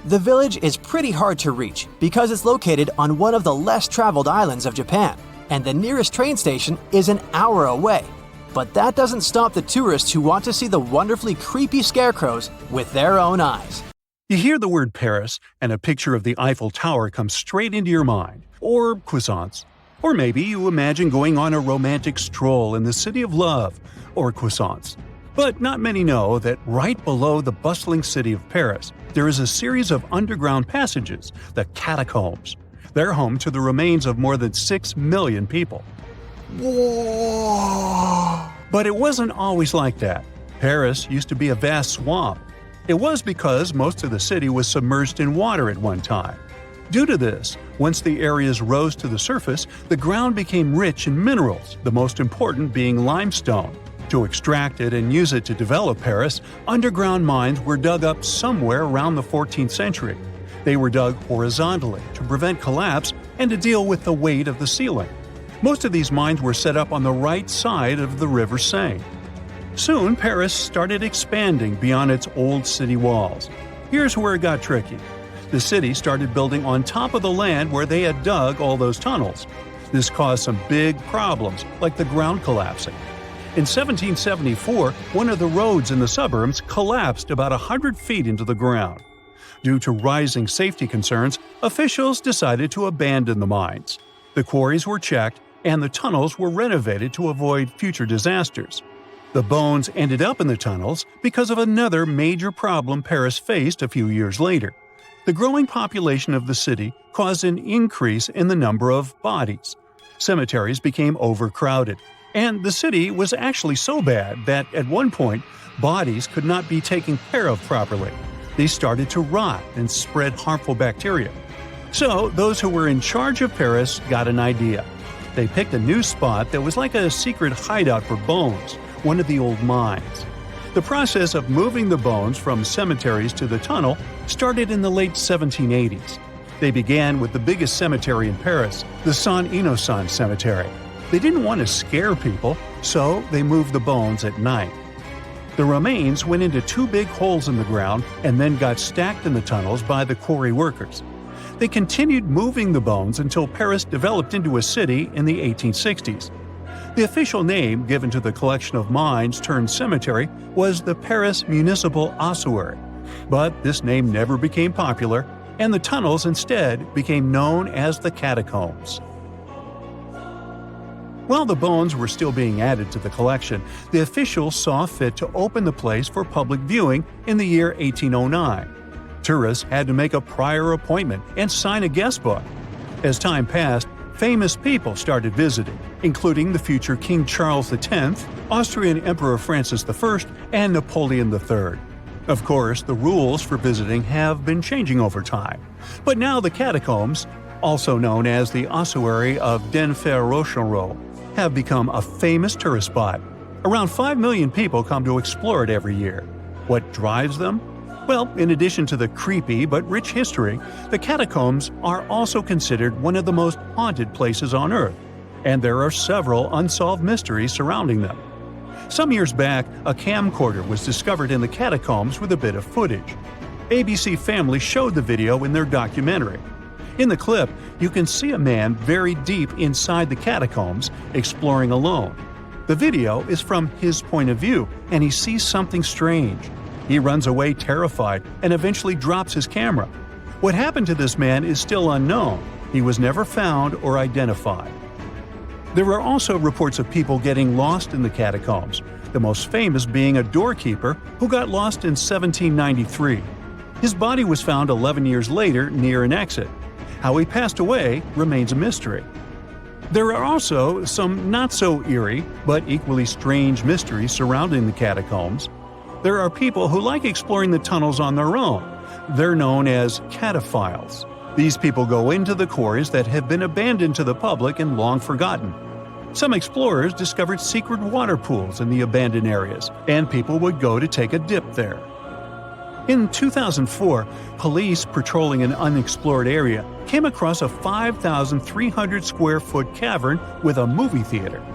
The village is pretty hard to reach because it's located on one of the less traveled islands of Japan, and the nearest train station is an hour away. But that doesn't stop the tourists who want to see the wonderfully creepy scarecrows with their own eyes. You hear the word Paris, and a picture of the Eiffel Tower comes straight into your mind, or croissants. Or maybe you imagine going on a romantic stroll in the city of love, or croissants. But not many know that right below the bustling city of Paris, there is a series of underground passages, the catacombs. They're home to the remains of more than 6 million people. Whoa! But it wasn't always like that. Paris used to be a vast swamp. It was because most of the city was submerged in water at one time. Due to this, once the areas rose to the surface, the ground became rich in minerals, the most important being limestone. To extract it and use it to develop Paris, underground mines were dug up somewhere around the 14th century. They were dug horizontally to prevent collapse and to deal with the weight of the ceiling. Most of these mines were set up on the right side of the River Seine. Soon, Paris started expanding beyond its old city walls. Here's where it got tricky. The city started building on top of the land where they had dug all those tunnels. This caused some big problems, like the ground collapsing. In 1774, one of the roads in the suburbs collapsed about 100 feet into the ground. Due to rising safety concerns, officials decided to abandon the mines. The quarries were checked, and the tunnels were renovated to avoid future disasters. The bones ended up in the tunnels because of another major problem Paris faced a few years later. The growing population of the city caused an increase in the number of bodies. Cemeteries became overcrowded, and the city was actually so bad that at one point, bodies could not be taken care of properly. They started to rot and spread harmful bacteria. So, those who were in charge of Paris got an idea. They picked a new spot that was like a secret hideout for bones, one of the old mines. The process of moving the bones from cemeteries to the tunnel started in the late 1780s. They began with the biggest cemetery in Paris, the Saint-Innocent Cemetery. They didn't want to scare people, so they moved the bones at night. The remains went into 2 big holes in the ground and then got stacked in the tunnels by the quarry workers. They continued moving the bones until Paris developed into a city in the 1860s. The official name given to the collection of mines turned cemetery was the Paris Municipal Ossuary, but this name never became popular, and the tunnels instead became known as the catacombs. While the bones were still being added to the collection, the officials saw fit to open the place for public viewing in the year 1809. Tourists had to make a prior appointment and sign a guest book. As time passed, famous people started visiting, including the future King Charles X, Austrian Emperor Francis I, and Napoleon III. Of course, the rules for visiting have been changing over time. But now the catacombs, also known as the Ossuary of Denfert-Rochereau, have become a famous tourist spot. Around 5 million people come to explore it every year. What drives them? Well, in addition to the creepy but rich history, the catacombs are also considered one of the most haunted places on Earth, and there are several unsolved mysteries surrounding them. Some years back, a camcorder was discovered in the catacombs with a bit of footage. ABC Family showed the video in their documentary. In the clip, you can see a man very deep inside the catacombs, exploring alone. The video is from his point of view, and he sees something strange. He runs away terrified and eventually drops his camera. What happened to this man is still unknown. He was never found or identified. There are also reports of people getting lost in the catacombs, the most famous being a doorkeeper who got lost in 1793. His body was found 11 years later near an exit. How he passed away remains a mystery. There are also some not-so-eerie but equally strange mysteries surrounding the catacombs. There are people who like exploring the tunnels on their own. They're known as cataphiles. These people go into the quarries that have been abandoned to the public and long forgotten. Some explorers discovered secret water pools in the abandoned areas, and people would go to take a dip there. In 2004, police patrolling an unexplored area came across a 5,300 square foot cavern with a movie theater.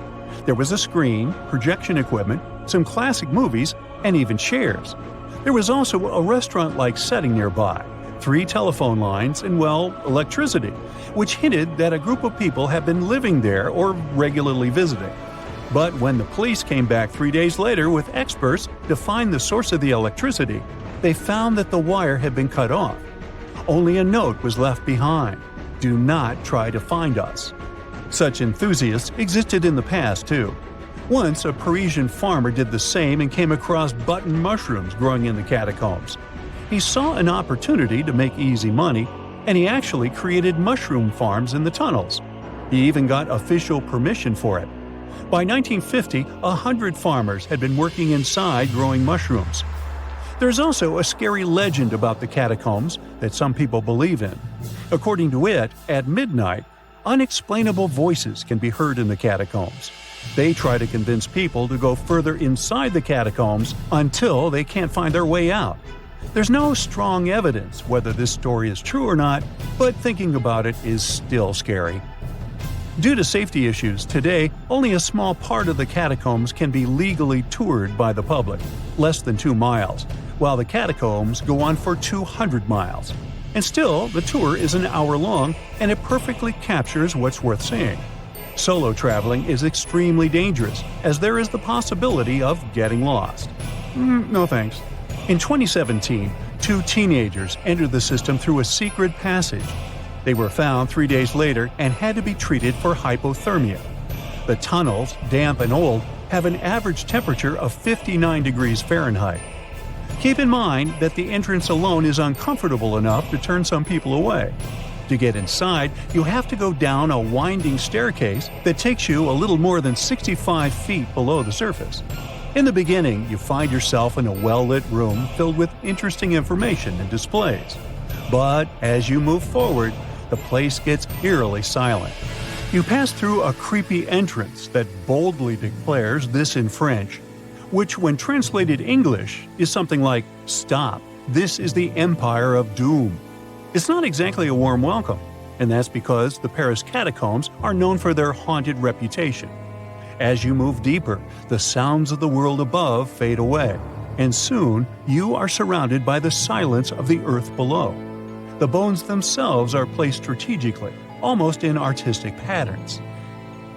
There was a screen, projection equipment, some classic movies, and even chairs. There was also a restaurant-like setting nearby, 3 telephone lines, and, well, electricity, which hinted that a group of people had been living there or regularly visiting. But when the police came back 3 days later with experts to find the source of the electricity, they found that the wire had been cut off. Only a note was left behind: "Do not try to find us." Such enthusiasts existed in the past, too. Once, a Parisian farmer did the same and came across button mushrooms growing in the catacombs. He saw an opportunity to make easy money, and he actually created mushroom farms in the tunnels. He even got official permission for it. By 1950, 100 farmers had been working inside growing mushrooms. There's also a scary legend about the catacombs that some people believe in. According to it, at midnight, unexplainable voices can be heard in the catacombs. They try to convince people to go further inside the catacombs until they can't find their way out. There's no strong evidence whether this story is true or not, but thinking about it is still scary. Due to safety issues, today only a small part of the catacombs can be legally toured by the public, less than 2 miles, while the catacombs go on for 200 miles. And still, the tour is an hour long, and it perfectly captures what's worth seeing. Solo traveling is extremely dangerous, as there is the possibility of getting lost. No thanks. In 2017, 2 teenagers entered the system through a secret passage. They were found 3 days later and had to be treated for hypothermia. The tunnels, damp and old, have an average temperature of 59 degrees Fahrenheit. Keep in mind that the entrance alone is uncomfortable enough to turn some people away. To get inside, you have to go down a winding staircase that takes you a little more than 65 feet below the surface. In the beginning, you find yourself in a well-lit room filled with interesting information and displays. But as you move forward, the place gets eerily silent. You pass through a creepy entrance that boldly declares this in French, which when translated English is something like, "Stop, this is the Empire of Doom." It's not exactly a warm welcome, and that's because the Paris catacombs are known for their haunted reputation. As you move deeper, the sounds of the world above fade away, and soon you are surrounded by the silence of the earth below. The bones themselves are placed strategically, almost in artistic patterns.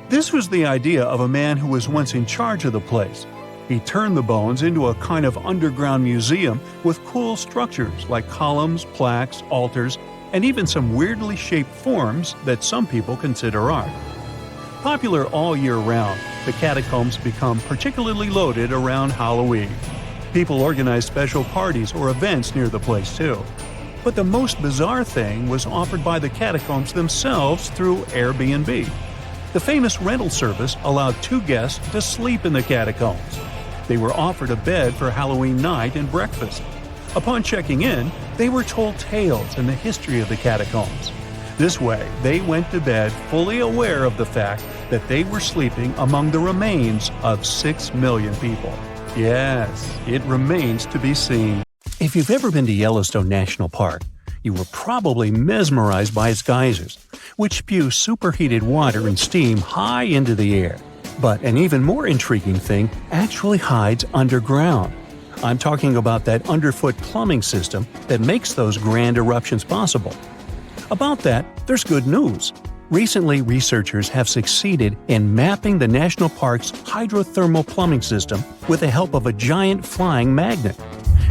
This was the idea of a man who was once in charge of the place. He turned the bones into a kind of underground museum with cool structures like columns, plaques, altars, and even some weirdly shaped forms that some people consider art. Popular all year round, the catacombs become particularly loaded around Halloween. People organize special parties or events near the place too. But the most bizarre thing was offered by the catacombs themselves through Airbnb. The famous rental service allowed 2 guests to sleep in the catacombs. They were offered a bed for Halloween night and breakfast. Upon checking in, they were told tales and the history of the catacombs. This way, they went to bed fully aware of the fact that they were sleeping among the remains of 6 million people. Yes, it remains to be seen. If you've ever been to Yellowstone National Park, you were probably mesmerized by its geysers, which spew superheated water and steam high into the air. But an even more intriguing thing actually hides underground. I'm talking about that underfoot plumbing system that makes those grand eruptions possible. About that, there's good news. Recently, researchers have succeeded in mapping the national park's hydrothermal plumbing system with the help of a giant flying magnet.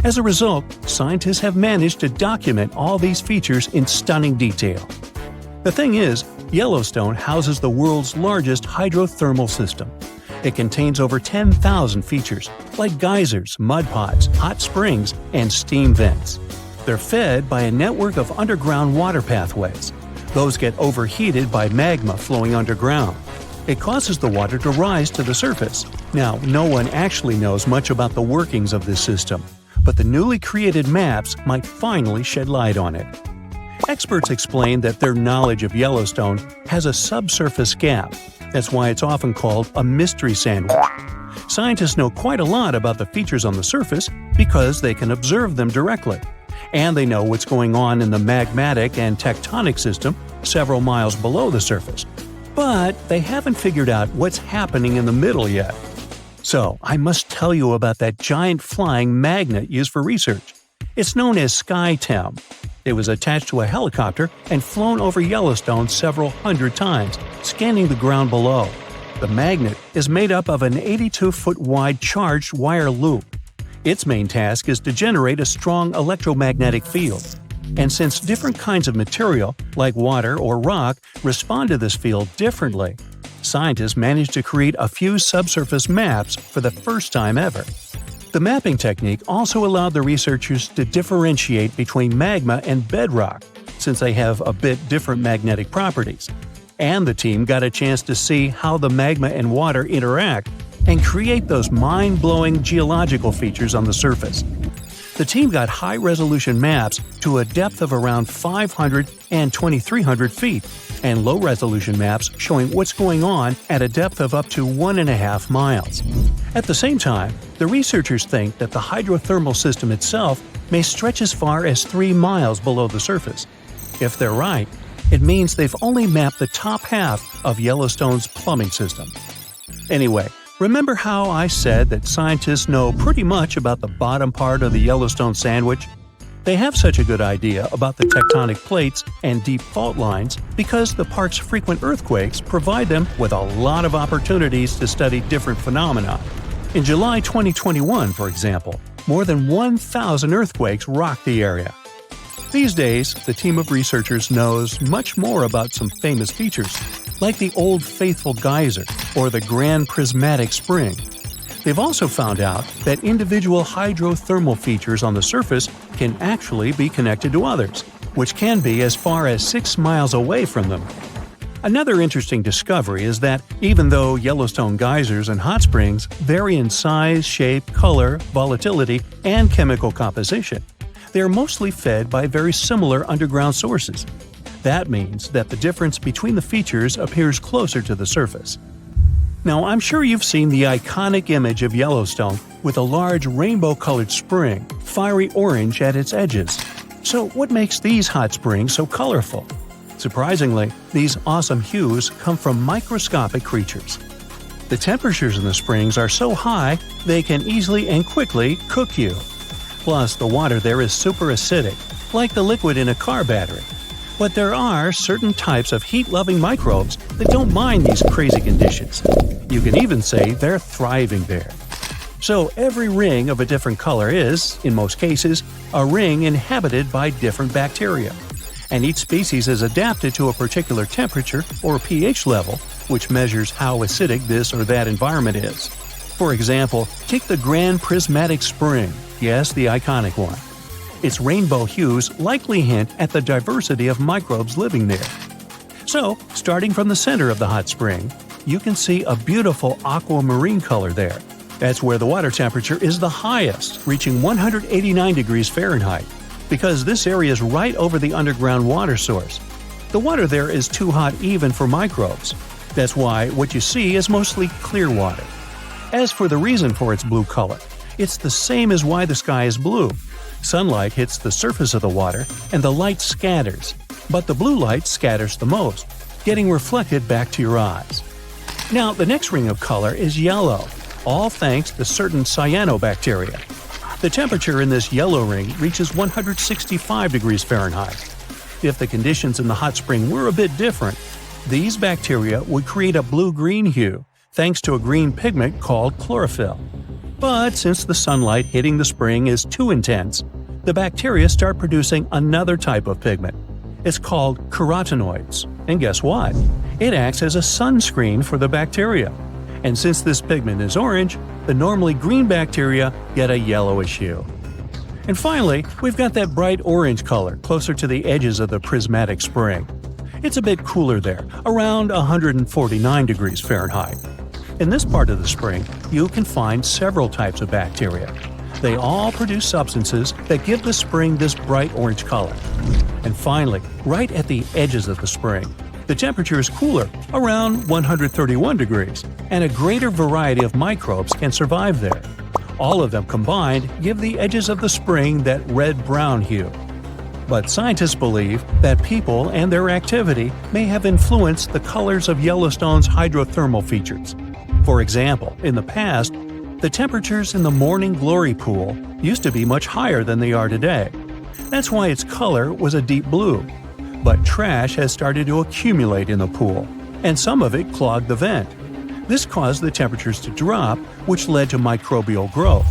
As a result, scientists have managed to document all these features in stunning detail. The thing is, Yellowstone houses the world's largest hydrothermal system. It contains over 10,000 features, like geysers, mud pots, hot springs, and steam vents. They're fed by a network of underground water pathways. Those get overheated by magma flowing underground. It causes the water to rise to the surface. Now, no one actually knows much about the workings of this system, but the newly created maps might finally shed light on it. Experts explain that their knowledge of Yellowstone has a subsurface gap. That's why it's often called a mystery sandwich. Scientists know quite a lot about the features on the surface because they can observe them directly. And they know what's going on in the magmatic and tectonic system several miles below the surface. But they haven't figured out what's happening in the middle yet. So, I must tell you about that giant flying magnet used for research. It's known as SkyTem. It was attached to a helicopter and flown over Yellowstone several hundred times, scanning the ground below. The magnet is made up of an 82-foot wide charged wire loop. Its main task is to generate a strong electromagnetic field. And since different kinds of material, like water or rock, respond to this field differently, scientists managed to create a few subsurface maps for the first time ever. The mapping technique also allowed the researchers to differentiate between magma and bedrock, since they have a bit different magnetic properties. And the team got a chance to see how the magma and water interact and create those mind-blowing geological features on the surface. The team got high-resolution maps to a depth of around 500 and 2,300 feet, and low-resolution maps showing what's going on at a depth of up to 1.5 miles. At the same time, the researchers think that the hydrothermal system itself may stretch as far as 3 miles below the surface. If they're right, it means they've only mapped the top half of Yellowstone's plumbing system. Anyway, remember how I said that scientists know pretty much about the bottom part of the Yellowstone sandwich? They have such a good idea about the tectonic plates and deep fault lines because the park's frequent earthquakes provide them with a lot of opportunities to study different phenomena. In July 2021, for example, more than 1,000 earthquakes rocked the area. These days, the team of researchers knows much more about some famous features, like the Old Faithful Geyser or the Grand Prismatic Spring. They've also found out that individual hydrothermal features on the surface can actually be connected to others, which can be as far as 6 miles away from them. Another interesting discovery is that even though Yellowstone geysers and hot springs vary in size, shape, color, volatility, and chemical composition, they are mostly fed by very similar underground sources. That means that the difference between the features appears closer to the surface. Now, I'm sure you've seen the iconic image of Yellowstone with a large rainbow-colored spring, fiery orange at its edges. So what makes these hot springs so colorful? Surprisingly, these awesome hues come from microscopic creatures. The temperatures in the springs are so high, they can easily and quickly cook you. Plus, the water there is super acidic, like the liquid in a car battery. But there are certain types of heat-loving microbes that don't mind these crazy conditions. You can even say they're thriving there. So every ring of a different color is, in most cases, a ring inhabited by different bacteria. And each species is adapted to a particular temperature or pH level, which measures how acidic this or that environment is. For example, take the Grand Prismatic Spring, yes, the iconic one. Its rainbow hues likely hint at the diversity of microbes living there. So, starting from the center of the hot spring, you can see a beautiful aquamarine color there. That's where the water temperature is the highest, reaching 189 degrees Fahrenheit, because this area is right over the underground water source. The water there is too hot even for microbes. That's why what you see is mostly clear water. As for the reason for its blue color, it's the same as why the sky is blue. Sunlight hits the surface of the water and the light scatters, but the blue light scatters the most, getting reflected back to your eyes. Now, the next ring of color is yellow, all thanks to certain cyanobacteria. The temperature in this yellow ring reaches 165 degrees Fahrenheit. If the conditions in the hot spring were a bit different, these bacteria would create a blue-green hue, thanks to a green pigment called chlorophyll. But since the sunlight hitting the spring is too intense, the bacteria start producing another type of pigment. It's called carotenoids. And guess what? It acts as a sunscreen for the bacteria. And since this pigment is orange, the normally green bacteria get a yellowish hue. And finally, we've got that bright orange color closer to the edges of the prismatic spring. It's a bit cooler there, around 149 degrees Fahrenheit. In this part of the spring, you can find several types of bacteria. They all produce substances that give the spring this bright orange color. And finally, right at the edges of the spring, the temperature is cooler, around 131 degrees, and a greater variety of microbes can survive there. All of them combined give the edges of the spring that red-brown hue. But scientists believe that people and their activity may have influenced the colors of Yellowstone's hydrothermal features. For example, in the past, the temperatures in the Morning Glory Pool used to be much higher than they are today. That's why its color was a deep blue. But trash has started to accumulate in the pool, and some of it clogged the vent. This caused the temperatures to drop, which led to microbial growth.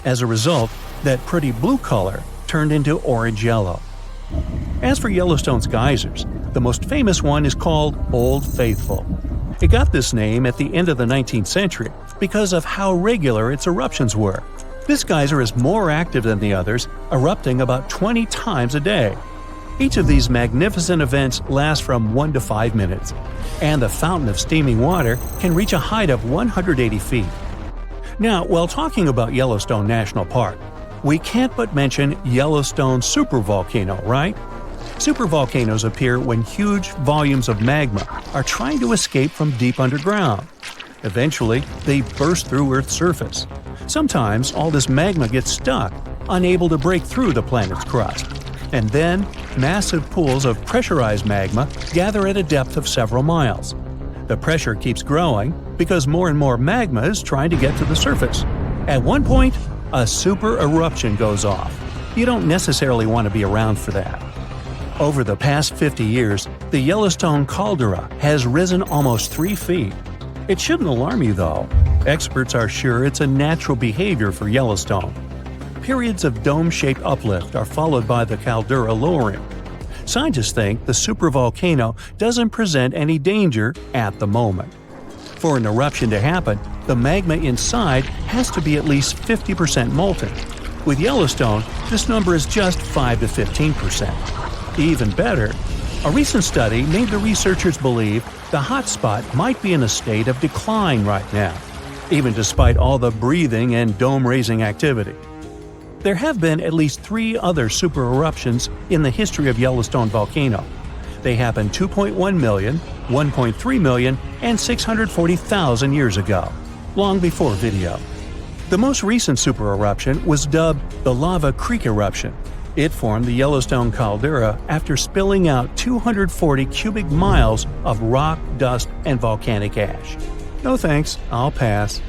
As a result, that pretty blue color turned into orange-yellow. As for Yellowstone's geysers, the most famous one is called Old Faithful. It got this name at the end of the 19th century because of how regular its eruptions were. This geyser is more active than the others, erupting about 20 times a day. Each of these magnificent events lasts from 1 to 5 minutes, and the fountain of steaming water can reach a height of 180 feet. Now, while talking about Yellowstone National Park, we can't but mention Yellowstone supervolcano, right? Supervolcanoes appear when huge volumes of magma are trying to escape from deep underground. Eventually, they burst through Earth's surface. Sometimes all this magma gets stuck, unable to break through the planet's crust. And then, massive pools of pressurized magma gather at a depth of several miles. The pressure keeps growing because more and more magma is trying to get to the surface. At one point, a super eruption goes off. You don't necessarily want to be around for that. Over the past 50 years, the Yellowstone caldera has risen almost 3 feet. It shouldn't alarm you, though. Experts are sure it's a natural behavior for Yellowstone. Periods of dome-shaped uplift are followed by the caldera lowering. Scientists think the supervolcano doesn't present any danger at the moment. For an eruption to happen, the magma inside has to be at least 50% molten. With Yellowstone, this number is just 5 to 15%. Even better, a recent study made the researchers believe the hotspot might be in a state of decline right now, even despite all the breathing and dome-raising activity. There have been at least 3 other super eruptions in the history of Yellowstone volcano. They happened 2.1 million, 1.3 million, and 640,000 years ago, long before video. The most recent super eruption was dubbed the Lava Creek eruption. It formed the Yellowstone caldera after spilling out 240 cubic miles of rock, dust, and volcanic ash. No thanks, I'll pass.